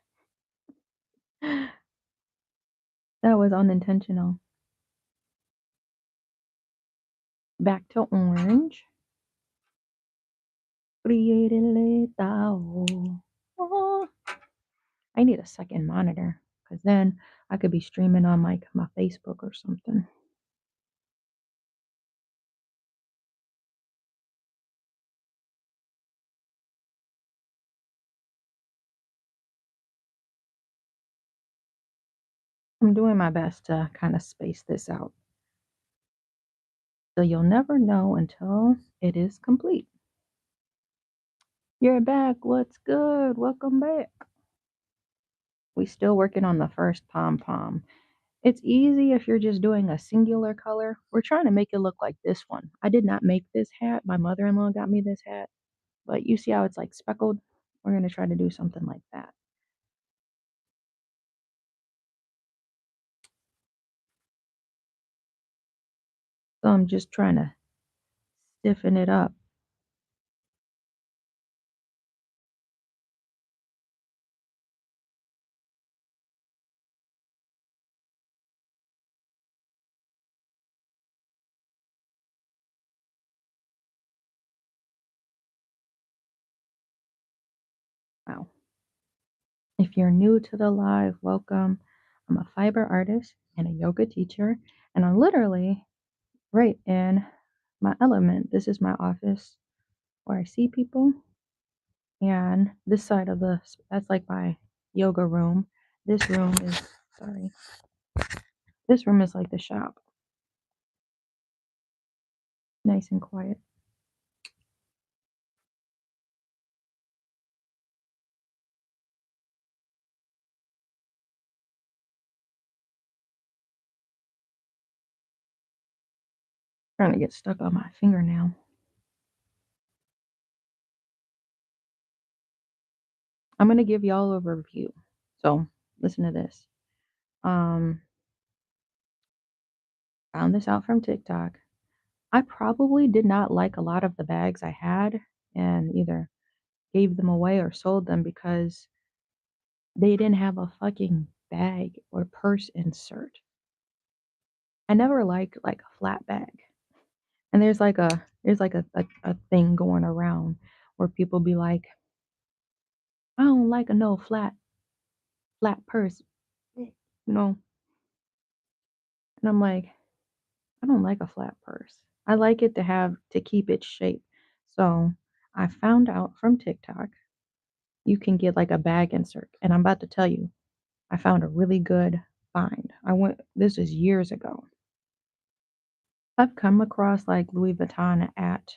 That was unintentional. Back to orange. Oh, I need a second monitor because then I could be streaming on like my Facebook or something. I'm doing my best to kind of space this out. So you'll never know until it is complete. You're back. What's good? Welcome back. We still working on the first pom pom. It's easy if you're just doing a singular color. We're trying to make it look like this one. I did not make this hat. My mother-in-law got me this hat. But you see how it's like speckled? We're going to try to do something like that. So I'm just trying to stiffen it up. Wow. If you're new to the live, welcome. I'm a fiber artist and a yoga teacher, and I'm literally right in my element. This is my office where I see people. And this side of that's like my yoga room. This room is, sorry, this room is like the shop, nice and quiet. Trying to get stuck on my fingernail. I'm gonna give y'all a review. So listen to this. Um, Found this out from TikTok. I probably did not like a lot of the bags I had and either gave them away or sold them because they didn't have a fucking bag or purse insert. I never liked like a flat bag. And there's like a thing going around where people be like, I don't like a no flat purse, you know. And I'm like, I don't like a flat purse. I like it to have to keep its shape. So I found out from TikTok you can get like a bag insert. And I'm about to tell you, I found a really good find. This is years ago. I've come across like Louis Vuitton at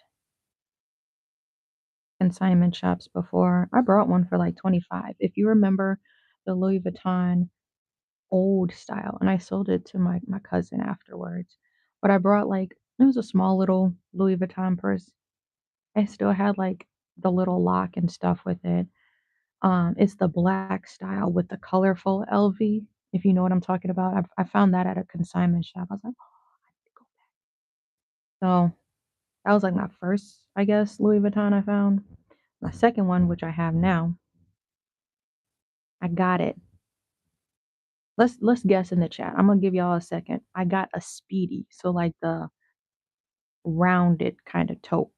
consignment shops before. I brought one for like 25. If you remember the Louis Vuitton old style, and I sold it to my cousin afterwards. But I brought like it was a small little Louis Vuitton purse. I still had like the little lock and stuff with it. It's the black style with the colorful LV, if you know what I'm talking about. I found that at a consignment shop. I was like, so that was like my first, I guess, Louis Vuitton I found. My second one, which I have now, I got it. Let's guess in the chat. I'm gonna give y'all a second. I got a Speedy, so like the rounded kind of tote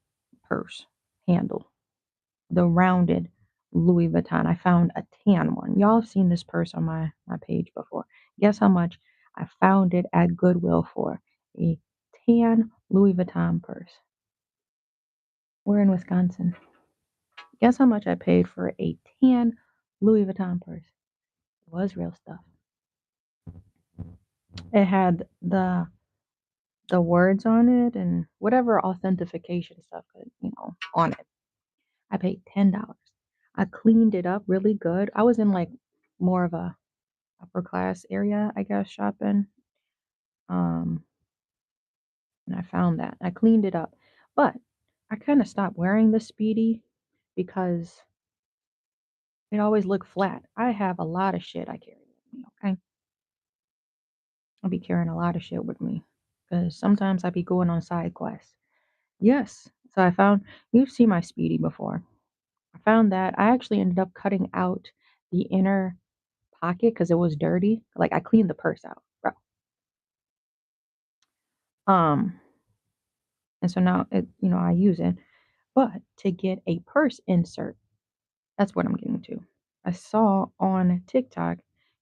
purse handle, the rounded Louis Vuitton. I found a tan one. Y'all have seen this purse on my page before. Guess how much I found it at Goodwill for? A tan Louis Vuitton purse. We're in Wisconsin. Guess how much I paid for a tan Louis Vuitton purse? It was real stuff. It had the words on it and whatever authentication stuff on it. I paid $10. I cleaned it up really good. I was in like more of a upper class area, I guess, shopping. Um, and I found that. I cleaned it up. But I kind of stopped wearing the Speedy because it always looked flat. I have a lot of shit I carry with me, okay? I'll be carrying a lot of shit with me because sometimes I be going on side quests. Yes. So I found, you've seen my Speedy before. I found that I actually ended up cutting out the inner pocket because it was dirty. Like I cleaned the purse out, bro. Um, and so now I use it. But to get a purse insert, that's what I'm getting to. I saw on TikTok,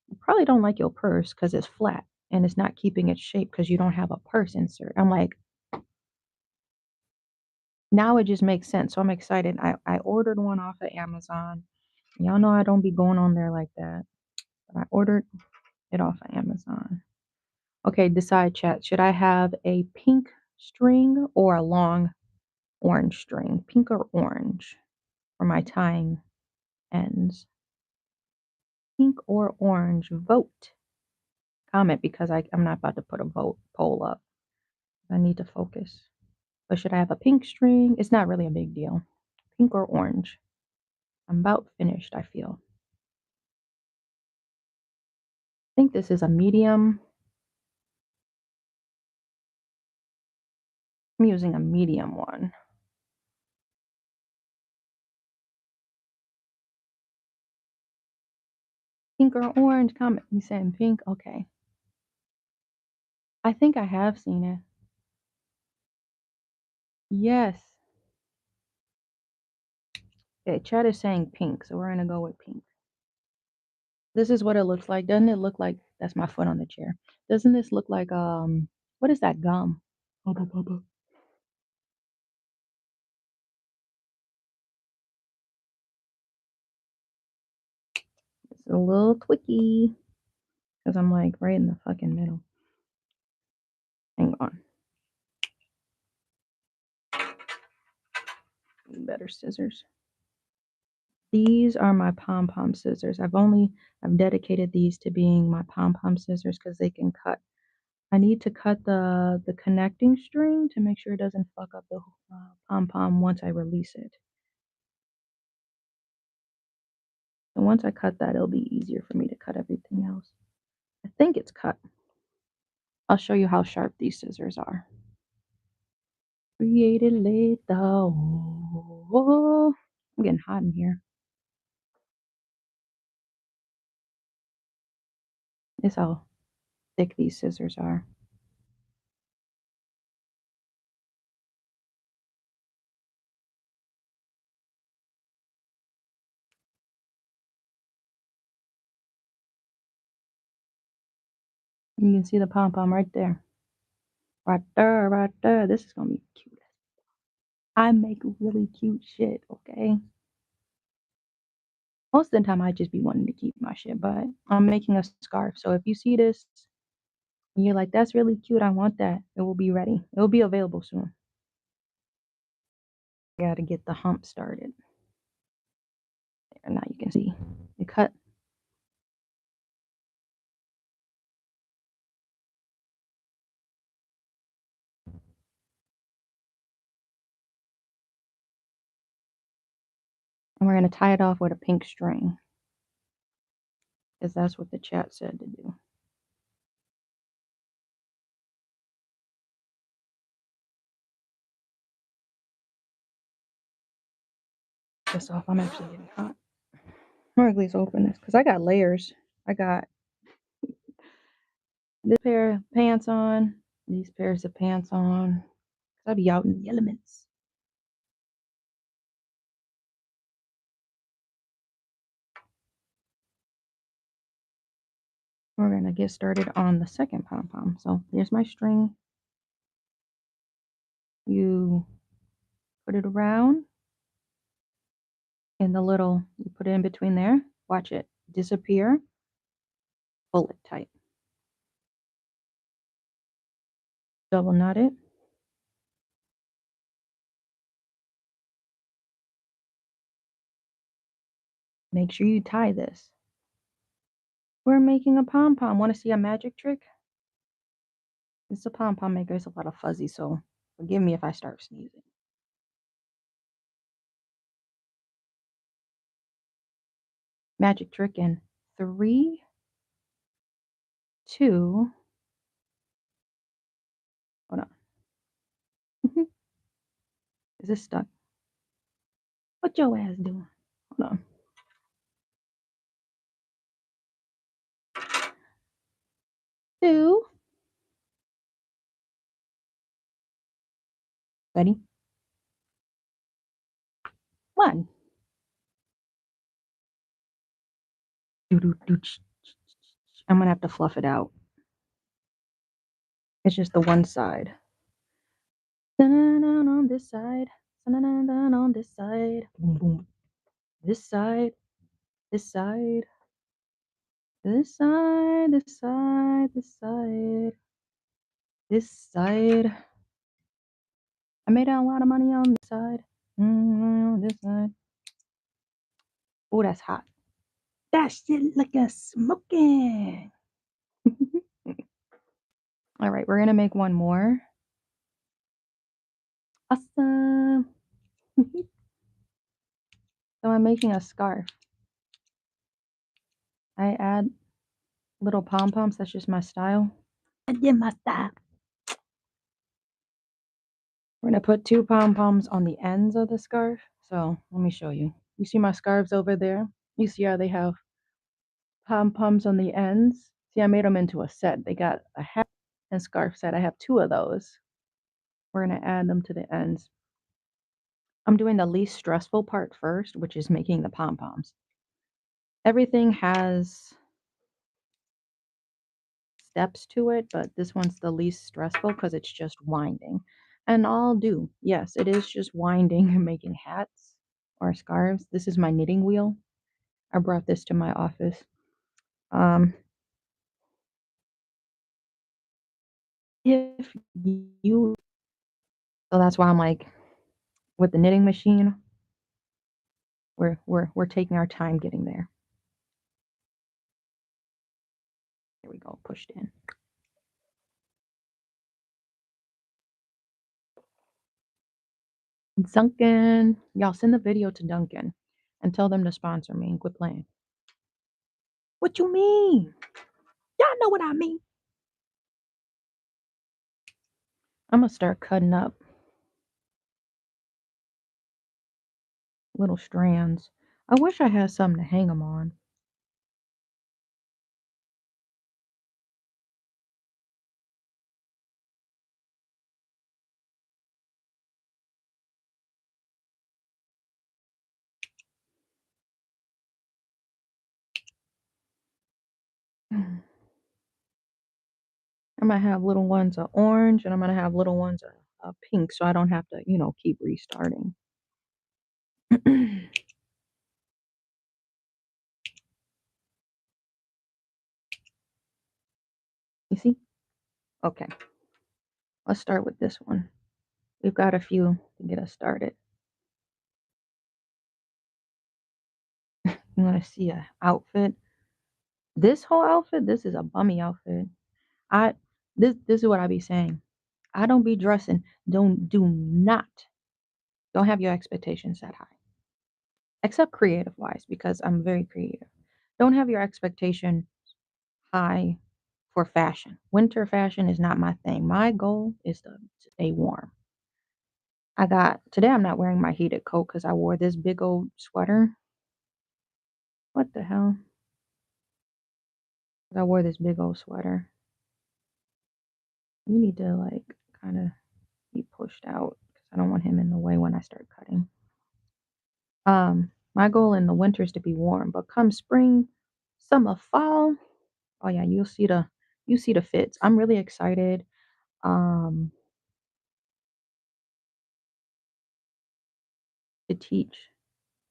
you probably don't like your purse because it's flat and it's not keeping its shape because you don't have a purse insert. I'm like, now it just makes sense. So I'm excited. I ordered one off of Amazon. Y'all know I don't be going on there like that. But I ordered it off of Amazon. Okay, decide chat. Should I have a pink string or a long orange string? Pink or orange for my tying ends? Pink or orange? Vote. Comment because I'm not about to put a vote poll up. I need to focus. But should I have a pink string? It's not really a big deal. Pink or orange? I'm about finished, I feel. I think this is a medium. I'm using a medium one. Pink or orange? Comment. You saying pink? Okay. I think I have seen it. Yes. Okay, chat is saying pink, so we're gonna go with pink. This is what it looks like. Doesn't it look like that's my foot on the chair? Doesn't this look like what is that gum? Bubba bubba. It's a little twicky because I'm like right in the fucking middle. Hang on. Better scissors. These are my pom-pom scissors. I've dedicated these to being my pom-pom scissors because they can cut. I need to cut the connecting string to make sure it doesn't fuck up the pom-pom once I release it. And once I cut that, it'll be easier for me to cut everything else. I think it's cut. I'll show you how sharp these scissors are. Created later. Oh, I'm getting hot in here. This is how thick these scissors are. You can see the pom-pom right there. Right there, right there. This is gonna be cute. I make really cute shit, okay? Most of the time I just be wanting to keep my shit, but I'm making a scarf. So if you see this and you're like, that's really cute, I want that, it will be ready. It will be available soon. I gotta get the hump started. There, now you can see the cut. And we're gonna tie it off with a pink string. Because that's what the chat said to do. This off, I'm actually getting hot. I'm gonna at least open this because I got layers. I got this pair of pants on, these pairs of pants on. I'll be out in the elements. We're gonna get started on the second pom-pom. So here's my string. You put it around in the little, you put it in between there. Watch it disappear. Pull it tight. Double knot it. Make sure you tie this. We're making a pom-pom. Want to see a magic trick? It's a pom-pom maker. It's a lot of fuzzy, so forgive me if I start sneezing. Magic trick in 3, 2. Hold on. Is this stuck? What your ass doing? Hold on. 2. Ready? 1. I'm gonna have to fluff it out. It's just the one side. Dun-dun-dun on this side. Dun-dun-dun on this side. Boom, boom. This side. This side. This side. This side. This side. This side. I made a lot of money on this side. This side. Oh, that's hot. That shit looking smoking. All right, we're gonna make one more. Awesome. So I'm making a scarf. I add little pom-poms. That's just my style. I did my style. We're gonna put 2 pom-poms on the ends of the scarf. So let me show you. You see my scarves over there? You see how they have pom-poms on the ends? See, I made them into a set. They got a hat and scarf set. I have 2 of those. We're gonna add them to the ends. I'm doing the least stressful part first, which is making the pom-poms. Everything has steps to it, but this one's the least stressful because it's just winding. And I'll do, yes, it is just winding and making hats or scarves. This is my knitting wheel. I brought this to my office. Um, if you so that's why I'm like with the knitting machine, we're taking our time getting there. There we go, pushed in. Duncan, y'all send the video to Duncan and tell them to sponsor me and quit playing. What you mean? Y'all know what I mean. I'm gonna start cutting up little strands. I wish I had something to hang them on. I'm gonna have little ones of orange and I'm gonna have little ones of pink so I don't have to, keep restarting. You see? Okay, let's start with this one. We've got a few to get us started. You wanna see a outfit? This whole outfit, this is a bummy outfit. I this is what I be saying. I don't be dressing. Don't have your expectations that high. Except creative wise, because I'm very creative. Don't have your expectation high for fashion. Winter fashion is not my thing. My goal is to stay warm. Today I'm not wearing my heated coat because I wore this big old sweater. What the hell? I wore this big old sweater. You need to like kind of be pushed out because I don't want him in the way when I start cutting. My goal in the winter is to be warm, but come spring, summer, fall, oh yeah, you see the fits. I'm really excited um to teach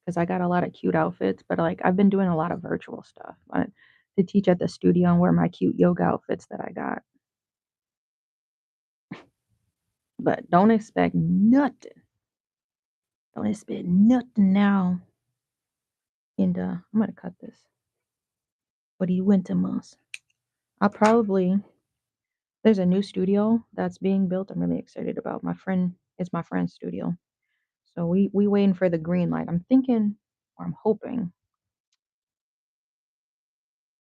because I got a lot of cute outfits, but like I've been doing a lot of virtual stuff to teach at the studio and wear my cute yoga outfits that I got. But don't expect nothing. Don't expect nothing now. And I'm gonna cut this for the winter months. I'll probably There's a new studio that's being built. I'm really excited about. It's my friend's studio. So we waiting for the green light. I'm thinking, or I'm hoping,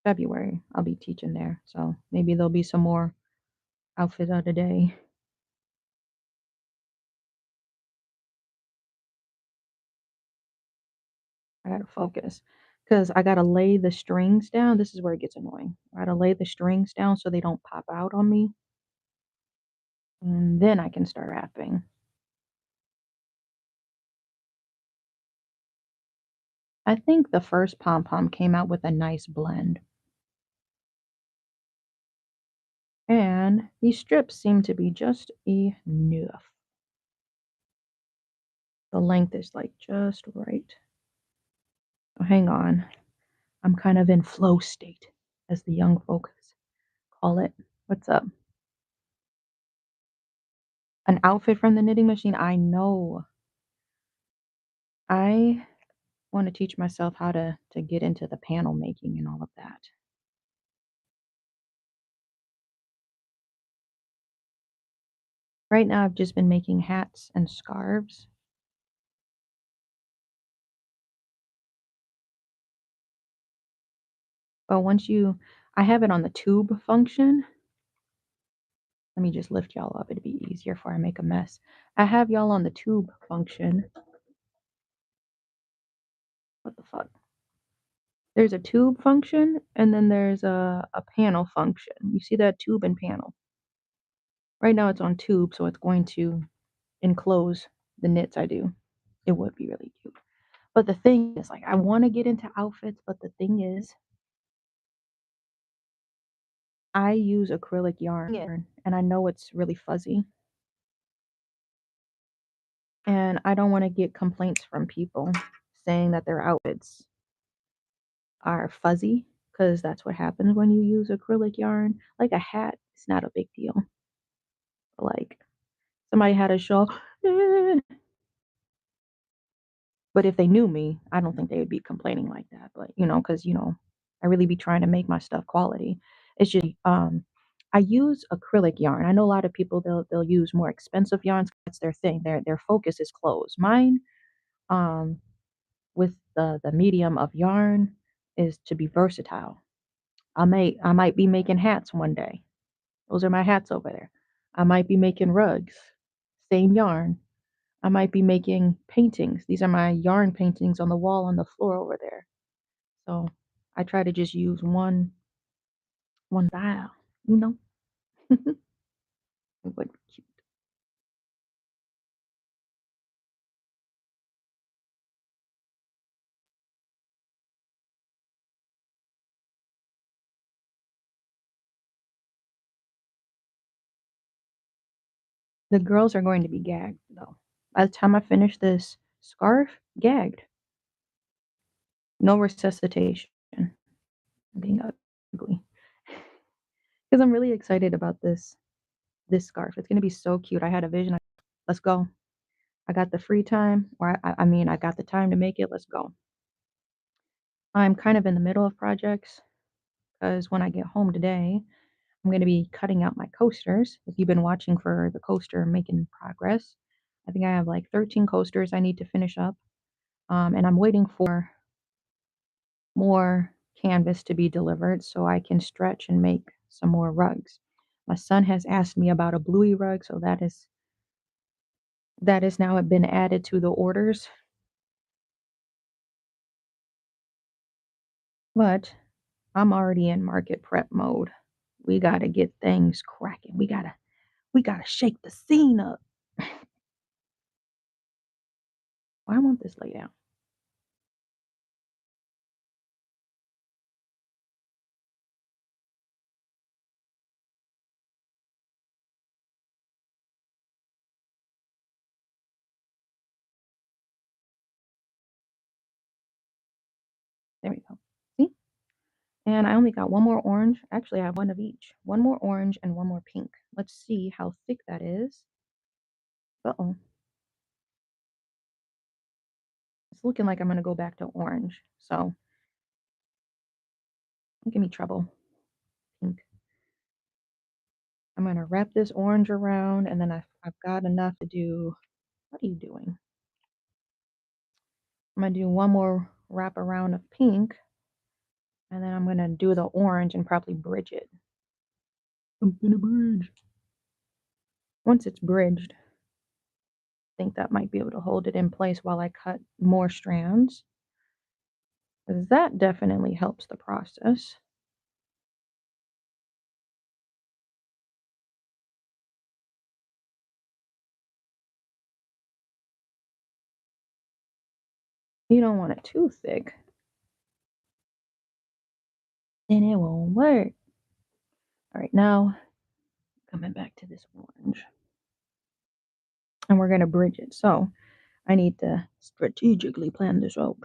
February I'll be teaching there. So maybe there'll be some more outfits of the day. I gotta focus because I gotta lay the strings down. This is where it gets annoying. I gotta lay the strings down so they don't pop out on me, and then I can start wrapping. I think the first pom pom came out with a nice blend, and these strips seem to be just enough. The length is like just right. Oh, hang on. I'm kind of in flow state, as the young folks call it. What's up? An outfit from the knitting machine? I know. I want to teach myself how to get into the panel making and all of that. Right now, I've just been making hats and scarves. But I have it on the tube function. Let me just lift y'all up. It'd be easier before I make a mess. I have y'all on the tube function. What the fuck? There's a tube function and then there's a panel function. You see that tube and panel. Right now it's on tube, so it's going to enclose the knits I do. It would be really cute. But the thing is, like, I want to get into outfits, but the thing is, I use acrylic yarn and I know it's really fuzzy. And I don't want to get complaints from people saying that their outfits are fuzzy because that's what happens when you use acrylic yarn. Like a hat, it's not a big deal. Like somebody had a show, but if they knew me, I don't think they would be complaining like that. But because I really be trying to make my stuff quality. It's just I use acrylic yarn. I know a lot of people they'll use more expensive yarns. That's their thing. Their focus is clothes. Mine, um, with the medium of yarn is to be versatile. I might be making hats one day. Those are my hats over there. I might be making rugs. Same yarn. I might be making paintings. These are my yarn paintings on the wall on the floor over there. So I try to just use one style, you know. But cute. The girls are going to be gagged though. By the time I finish this scarf, gagged. No resuscitation. Being ugly. Because I'm really excited about this scarf. It's gonna be so cute. I had a vision. Let's go. I got the free time, or I got the time to make it. Let's go. I'm kind of in the middle of projects because when I get home today, I'm going to be cutting out my coasters. If you've been watching for the coaster making progress, I think I have like 13 coasters I need to finish up. And I'm waiting for more canvas to be delivered so I can stretch and make some more rugs. My son has asked me about a bluey rug, so that is now been added to the orders. But I'm already in market prep mode. We gotta get things cracking. We gotta shake the scene up. Why won't this lay down? There we go. See? And I only got one more orange. Actually, I have one of each. One more orange and one more pink. Let's see how thick that is. Uh-oh. It's looking like I'm gonna go back to orange. So don't give me trouble. Pink. I'm gonna wrap this orange around and then I've got enough to do. What are you doing? I'm gonna do one more wrap around of pink and then I'm gonna do the orange and probably bridge it. I'm gonna bridge. Once it's bridged, I think that might be able to hold it in place while I cut more strands. Because that definitely helps the process. You don't want it too thick, then it won't work. All right, now coming back to this orange. And we're going to bridge it. So I need to strategically plan this out.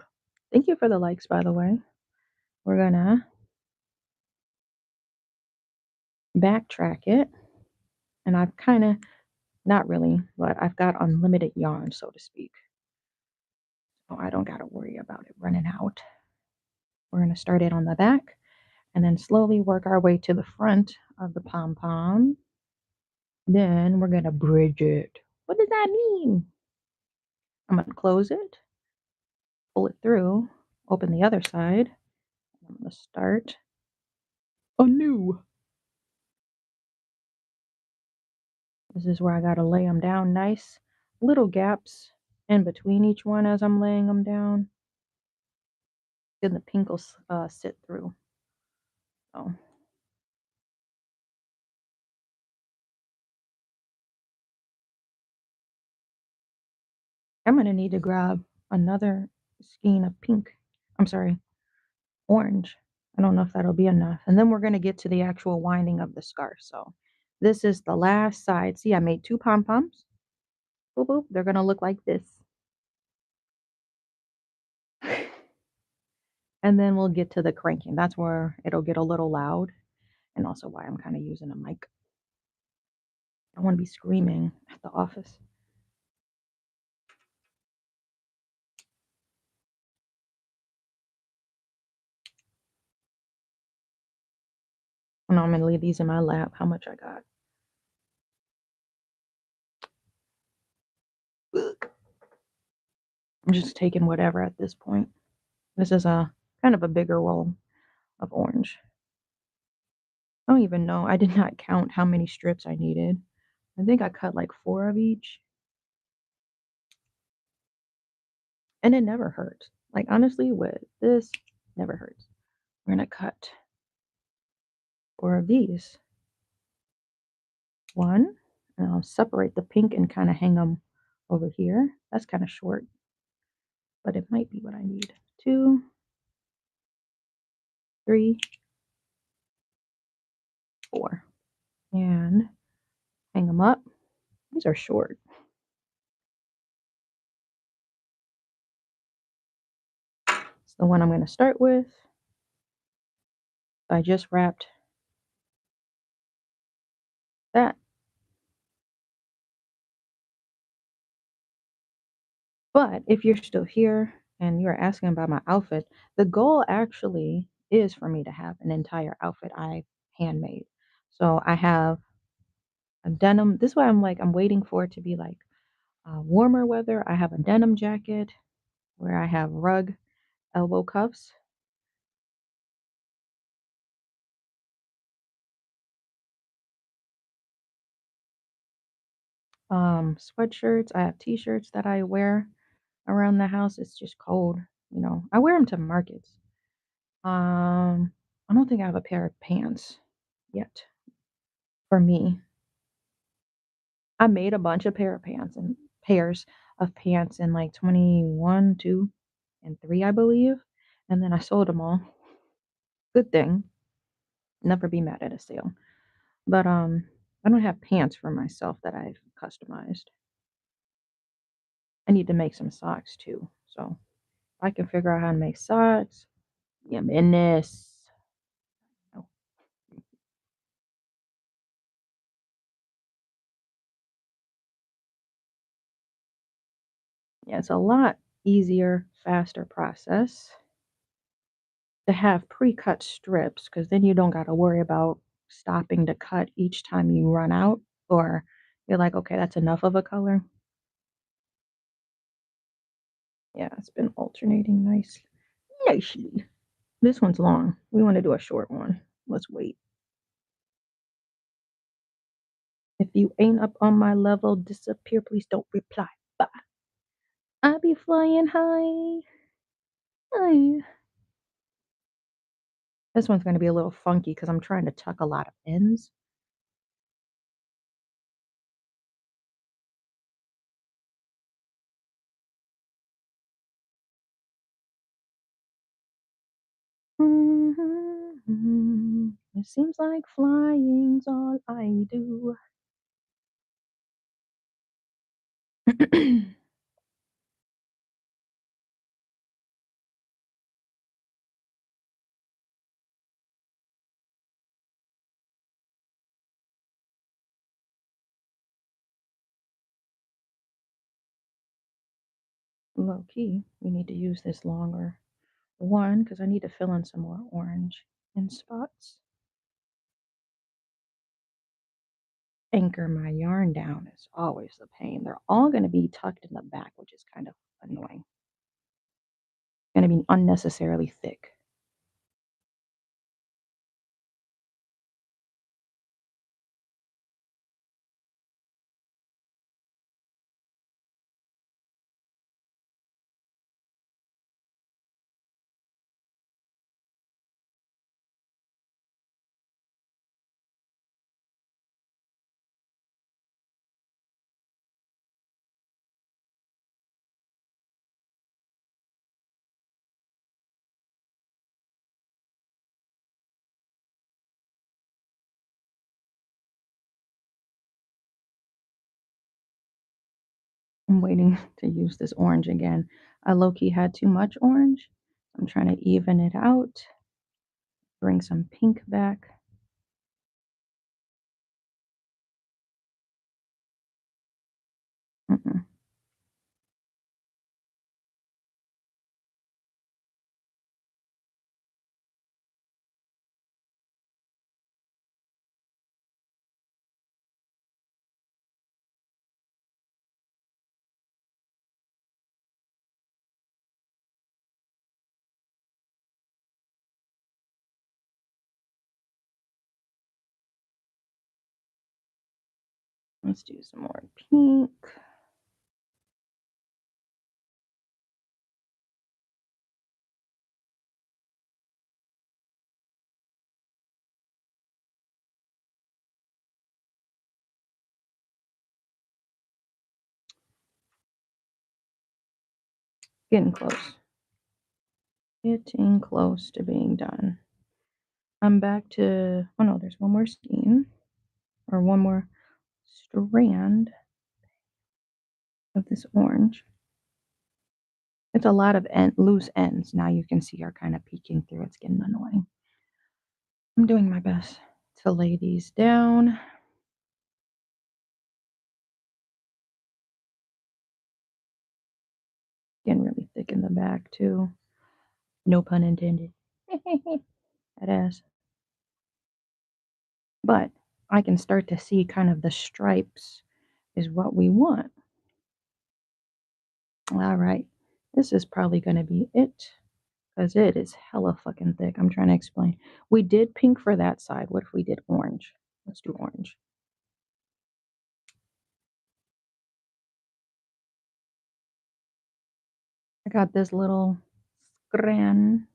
Thank you for the likes, by the way. We're going to backtrack it. And I've kind of, not really, but I've got unlimited yarn, so to speak. So I don't got to worry about it running out. We're going to start it on the back and then slowly work our way to the front of the pom-pom. Then we're going to bridge it. What does that mean? I'm going to close it, pull it through, open the other side. I'm going to start anew. This is where I got to lay them down nice. Little gaps in between each one as I'm laying them down. Then the pink will sit through. So I'm going to need to grab another skein of pink. I'm sorry, orange. I don't know if that'll be enough. And then we're going to get to the actual winding of the scarf. So this is the last side. See, I made two pom-poms. Boop, boop. They're going to look like this. and then we'll get to the cranking. That's where it'll get a little loud, and also why I'm kinda using a mic. I don't wanna be screaming at the office. Oh, no, I'm gonna leave these in my lap, how much I got. Ugh. I'm just taking whatever at this point. This is a kind of a bigger roll of orange. I don't even know. I did not count how many strips I needed. I think I cut like 4 of each, and it never hurts. Like, honestly, with this, never hurts. We're gonna cut 4 of these. 1, and I'll separate the pink and kinda hang them over here. That's kinda short, but it might be what I need. 2, 3, 4, and hang them up. These are short. It's the one I'm gonna start with. I just wrapped that. But if you're still here and you're asking about my outfit, the goal actually is for me to have an entire outfit I handmade. So I have a denim. This is why I'm like, I'm waiting for it to be like warmer weather. I have a denim jacket where I have rug elbow cuffs. Sweatshirts. I have t-shirts that I wear around the house. It's just cold, you know. I wear them to markets. I don't think I have a pair of pants yet for me. I made a bunch of pairs of pants in like 21, 2, and 3, I believe. And then I sold them all. Good thing. Never be mad at a sale. But I don't have pants for myself that I've customized. I need to make some socks too. So if I can figure out how to make socks, yeah, I'm in this. Oh, yeah, it's a lot easier, faster process to have pre-cut strips because then you don't got to worry about stopping to cut each time you run out or you're like, okay, that's enough of a color. Yeah, it's been alternating nicely. This one's long. We want to do a short one. Let's wait. If you ain't up on my level, disappear. Please don't reply. Bye. I be flying high. High. This one's going to be a little funky because I'm trying to tuck a lot of ends. It seems like flying's all I do. Low key, we need to use this longer one because I need to fill in some more orange in spots. Anchor my yarn down is always the pain. They're all going to be tucked in the back, which is kind of annoying. Going to be unnecessarily thick. I'm waiting to use this orange again. I low key had too much orange, I'm trying to even it out, bring some pink back. Mm-mm. Let's do some more pink. Getting close. Getting close to being done. I'm back to, oh no, there's one more skein or one more strand of this orange. It's a lot of loose ends. Now you can see are kind of peeking through. It's getting annoying. I'm doing my best to lay these down. Getting really thick in the back too. No pun intended. That ass. But I can start to see kind of the stripes is what we want. All right. This is probably going to be it because it is hella fucking thick. I'm trying to explain. We did pink for that side. What if we did orange? Let's do orange. I got this little strand.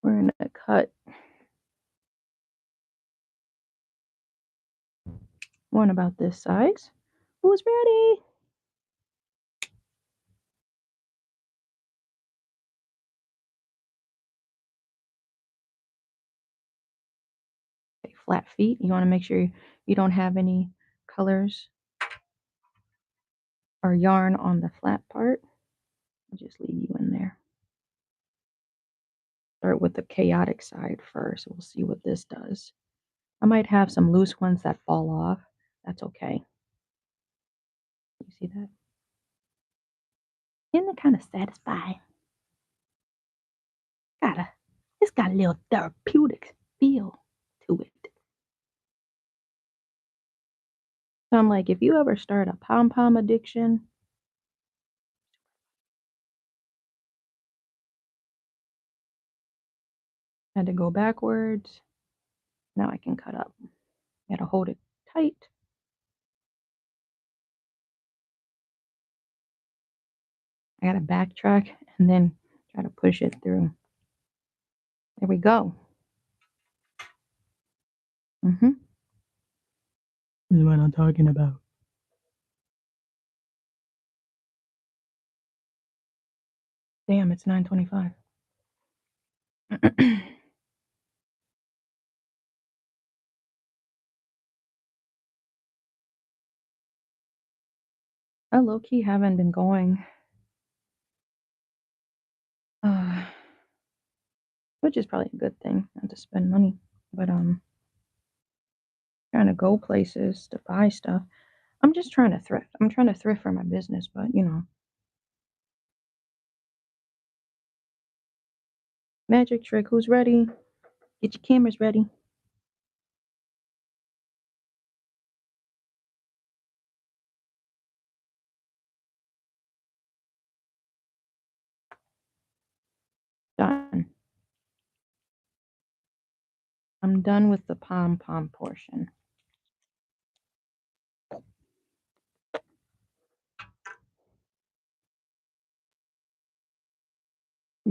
We're going to cut one about this size. Who's ready? Okay, flat feet. You want to make sure you don't have any colors or yarn on the flat part. I'll just leave you in there. Start with the chaotic side first. We'll see what this does. I might have some loose ones that fall off. That's okay. You see that? Isn't it kind of satisfying? It's got a little therapeutic feel to it. So I'm like, if you ever start a pom pom addiction, I had to go backwards. Now I can cut up. You gotta hold it tight. I gotta backtrack and then try to push it through. There we go. Mm-hmm. This is what I'm talking about. Damn, it's 9:25. I low key haven't been going, uh, which is probably a good thing, not to spend money. But trying to go places to buy stuff. I'm just trying to thrift. I'm trying to thrift for my business, but magic trick. Who's ready? Get your cameras ready. Done. I'm done with the pom pom portion.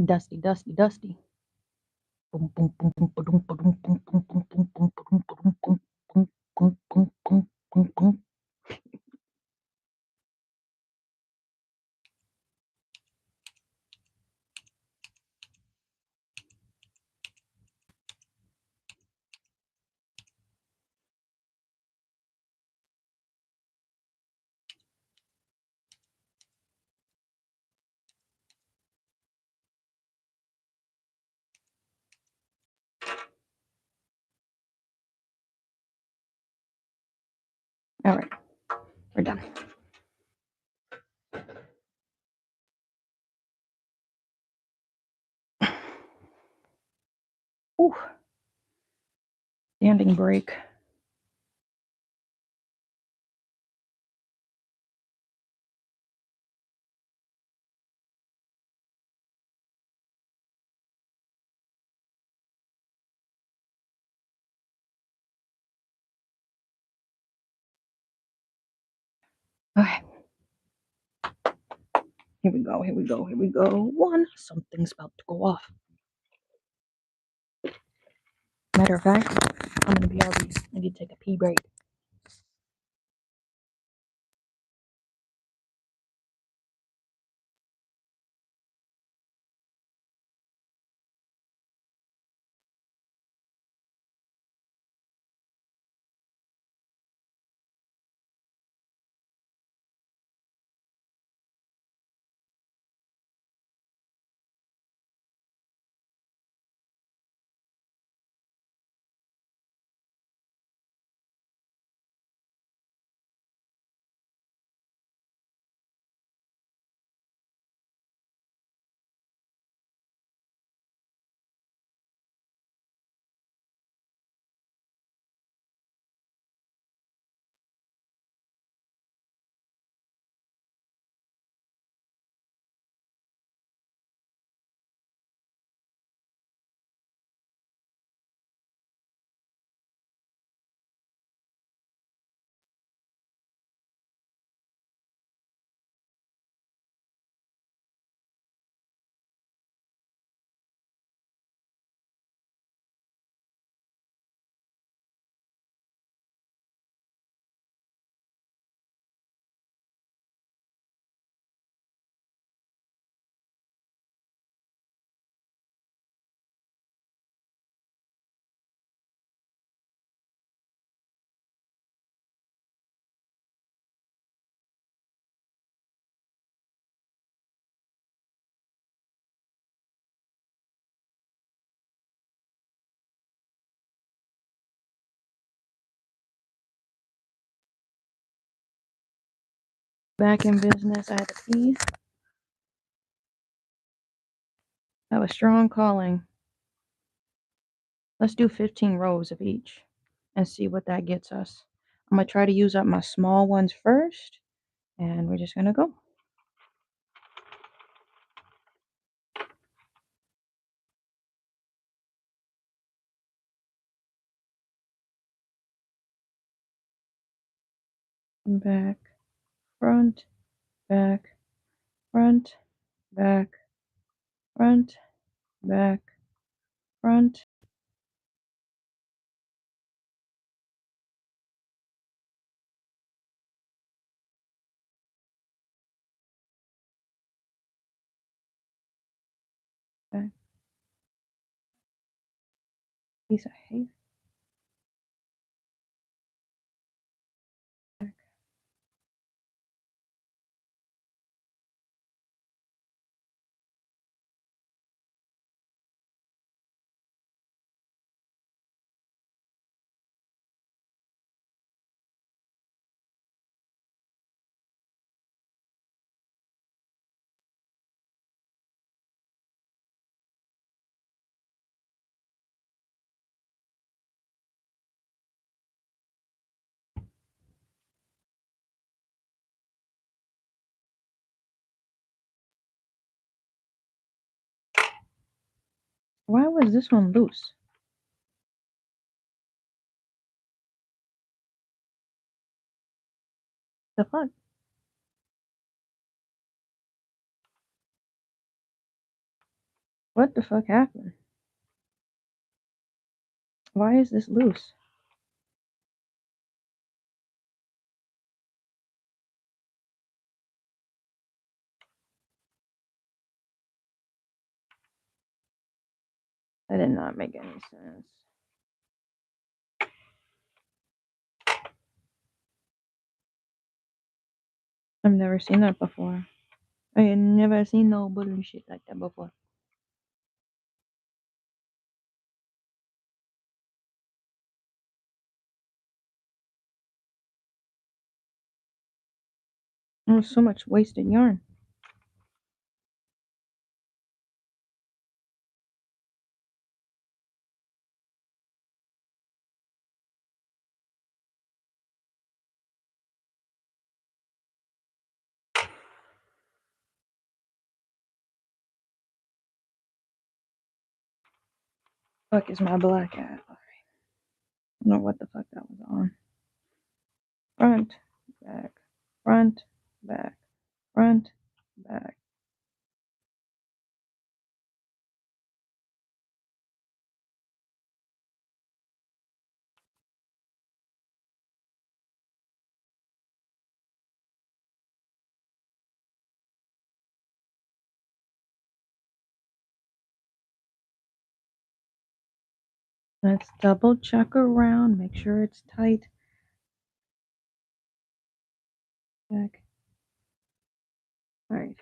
Dusty, dusty, dusty. Boom, boom, boom, boom, boom, boom, boom, boom, boom, boom, boom, boom, boom, boom, boom, boom, boom, boom, boom, boom. All right, we're done. Ooh, standing break. Okay, here we go, here we go, here we go. One, something's about to go off. Matter of fact, I'm gonna be RBs. I need to take a pee break. Back in business. I had to pee. I have a strong calling. Let's do 15 rows of each and see what that gets us. I'm gonna try to use up my small ones first, and we're just gonna go. Back, front, back, front, back, front, back, front. Back. Piece of hay. Back, why was this one loose? The fuck? What the fuck happened? Why is this loose? That did not make any sense. I've never seen that before. I had never seen no balloon shit like that before. Oh, so much wasted yarn. Fuck is my black at? I don't know what the fuck that was on. Front, back, front, back, front, back. Let's double check around, make sure it's tight. Back. All right.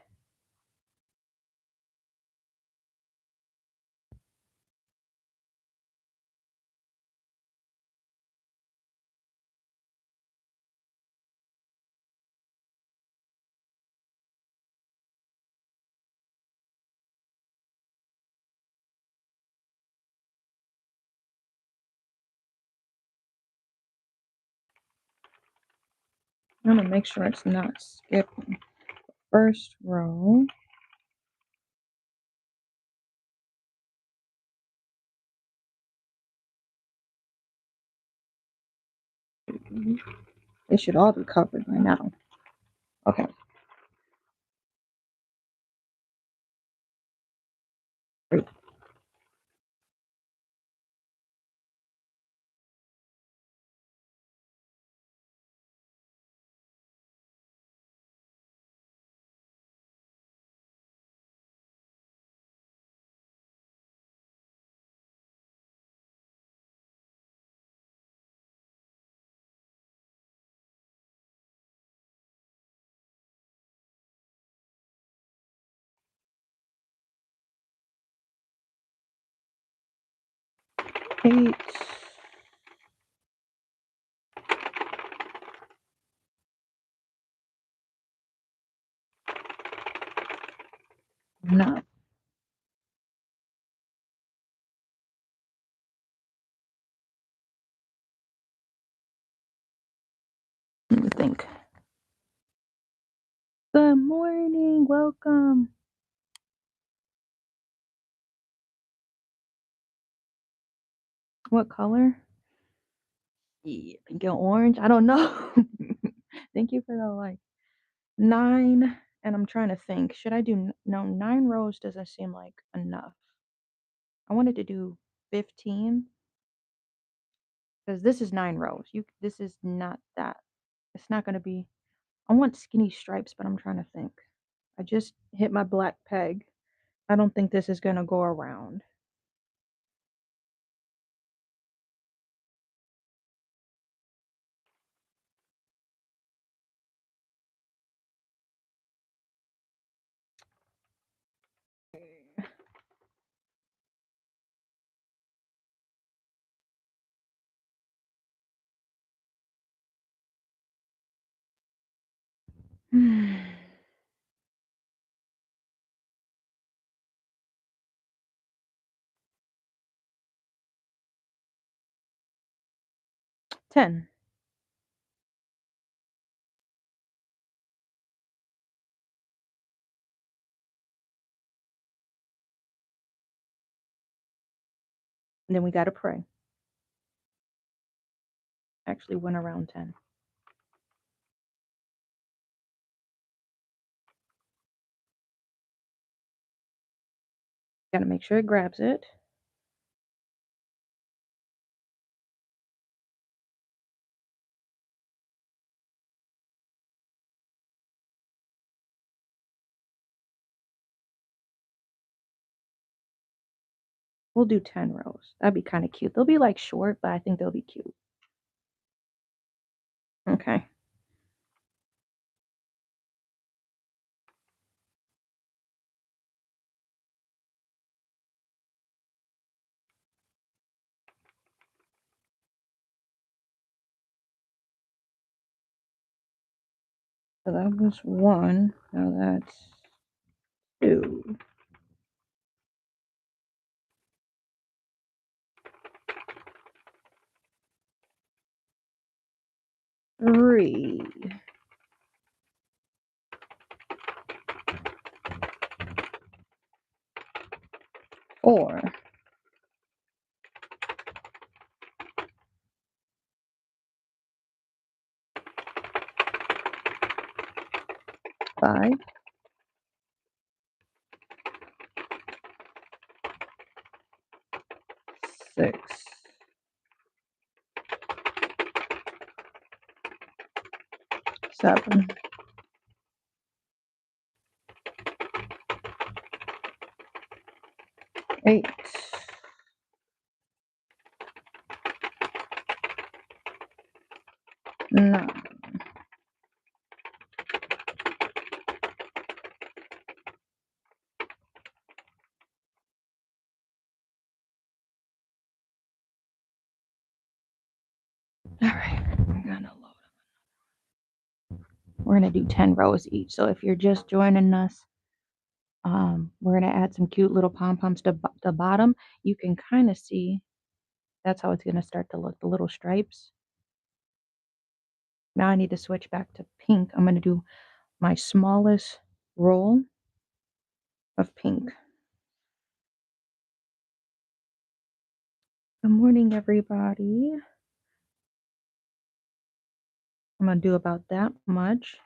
I'm gonna make sure it's not skipping. First row. They should all be covered by now. Okay. Great. Eight. No. Let me think. Good morning. Welcome. What color? Yeah, pink and orange. I don't know. Thank you for the like. 9, and I'm trying to think. Should I do no 9 rows doesn't seem like enough. I wanted to do 15 because this is 9 rows. This is not that. It's not going to be. I want skinny stripes, but I'm trying to think. I just hit my black peg. I don't think this is going to go around. Hmm. 10. And then we got to pray. Actually went around 10. Got to make sure it grabs it. We'll do 10 rows. That'd be kind of cute. They'll be like short, but I think they'll be cute. Okay. So that was 1. Now that's 2. 3. 4. 5. 6. 7. 8. 9. All right, we're gonna do 10 rows each. So if you're just joining us, we're gonna add some cute little pom-poms to the bottom. You can kind of see that's how it's gonna start to look, the little stripes. Now I need to switch back to pink. I'm gonna do my smallest roll of pink. Good morning, everybody. I'm gonna do about that much.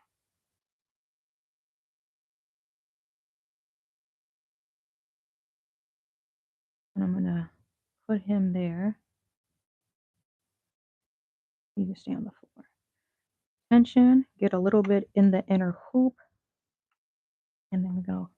And I'm gonna put him there. You can stay on the floor. Tension, get a little bit in the inner hoop, and then we go.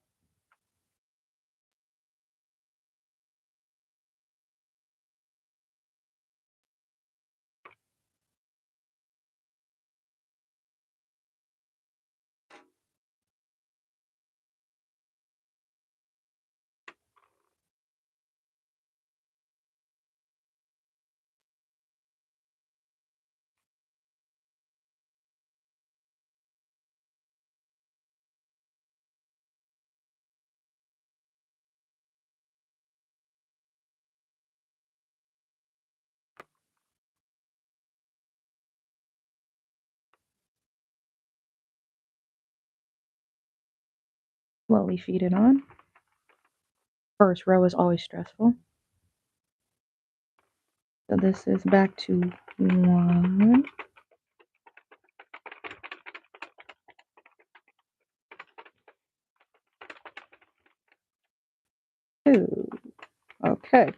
Slowly feed it on. First row is always stressful. So this is back to 1. 2. Okay.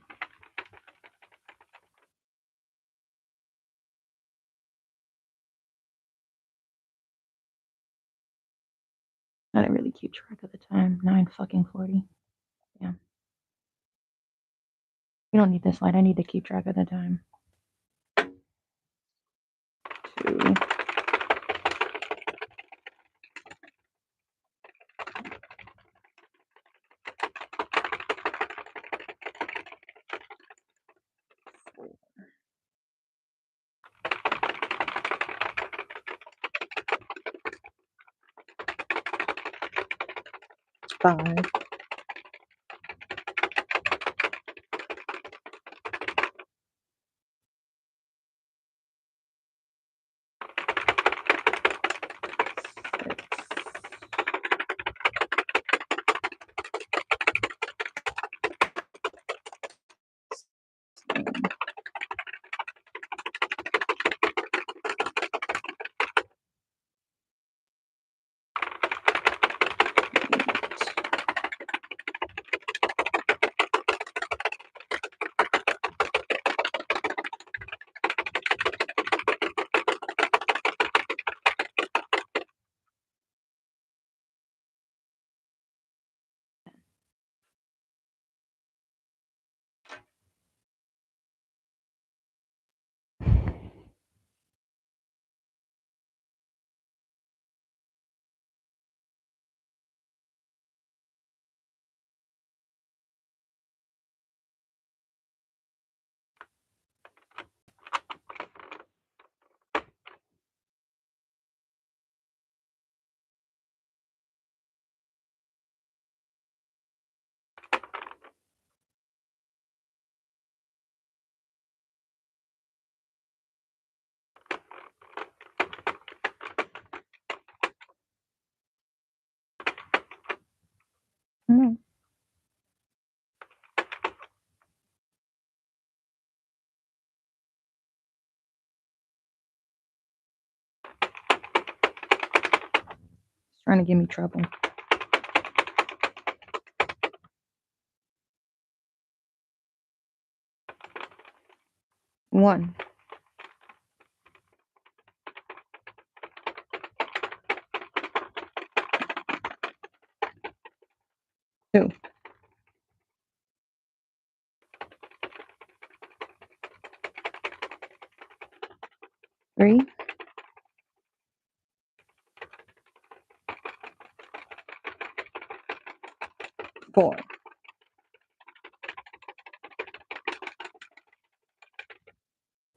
I didn't really keep track of the time. 9:40. Yeah. You don't need this light. I need to keep track of the time. 2. 5. 6. 8. know. It's trying to give me trouble. 1, 2, 3, 4.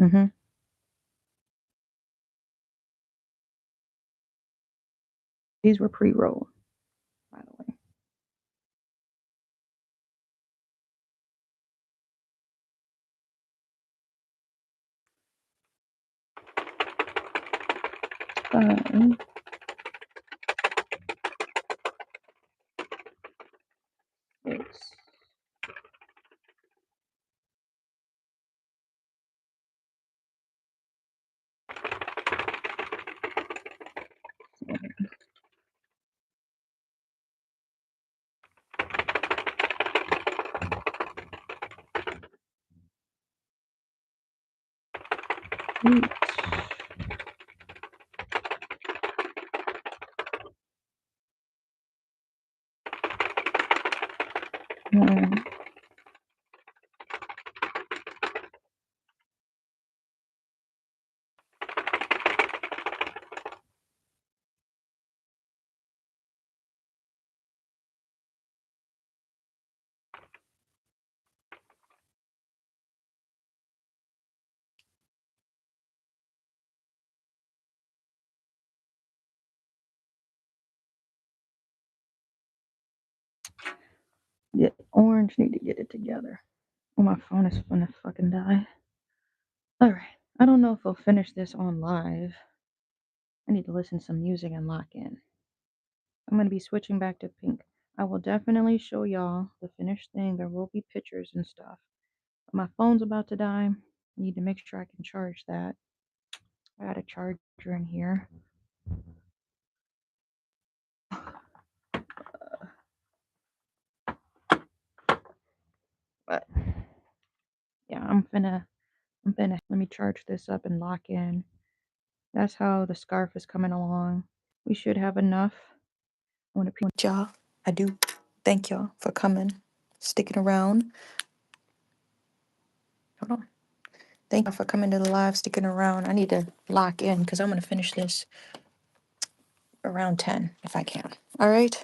Mm-hmm. These were pre-rolled, by the way. Five, 6, 8, 9. The orange need to get it together. Oh, my phone is gonna fucking die. Alright. I don't know if I'll finish this on live. I need to listen to some music and lock in. I'm gonna be switching back to pink. I will definitely show y'all the finished thing. There will be pictures and stuff. But my phone's about to die. I need to make sure I can charge that. I got a charger in here. But yeah, let me charge this up and lock in. That's how the scarf is coming along. We should have enough. I want to y'all. I do thank y'all for coming, sticking around. Hold on. Thank you for coming to the live, sticking around. I need to lock in because I'm gonna finish this around 10 if I can. All right.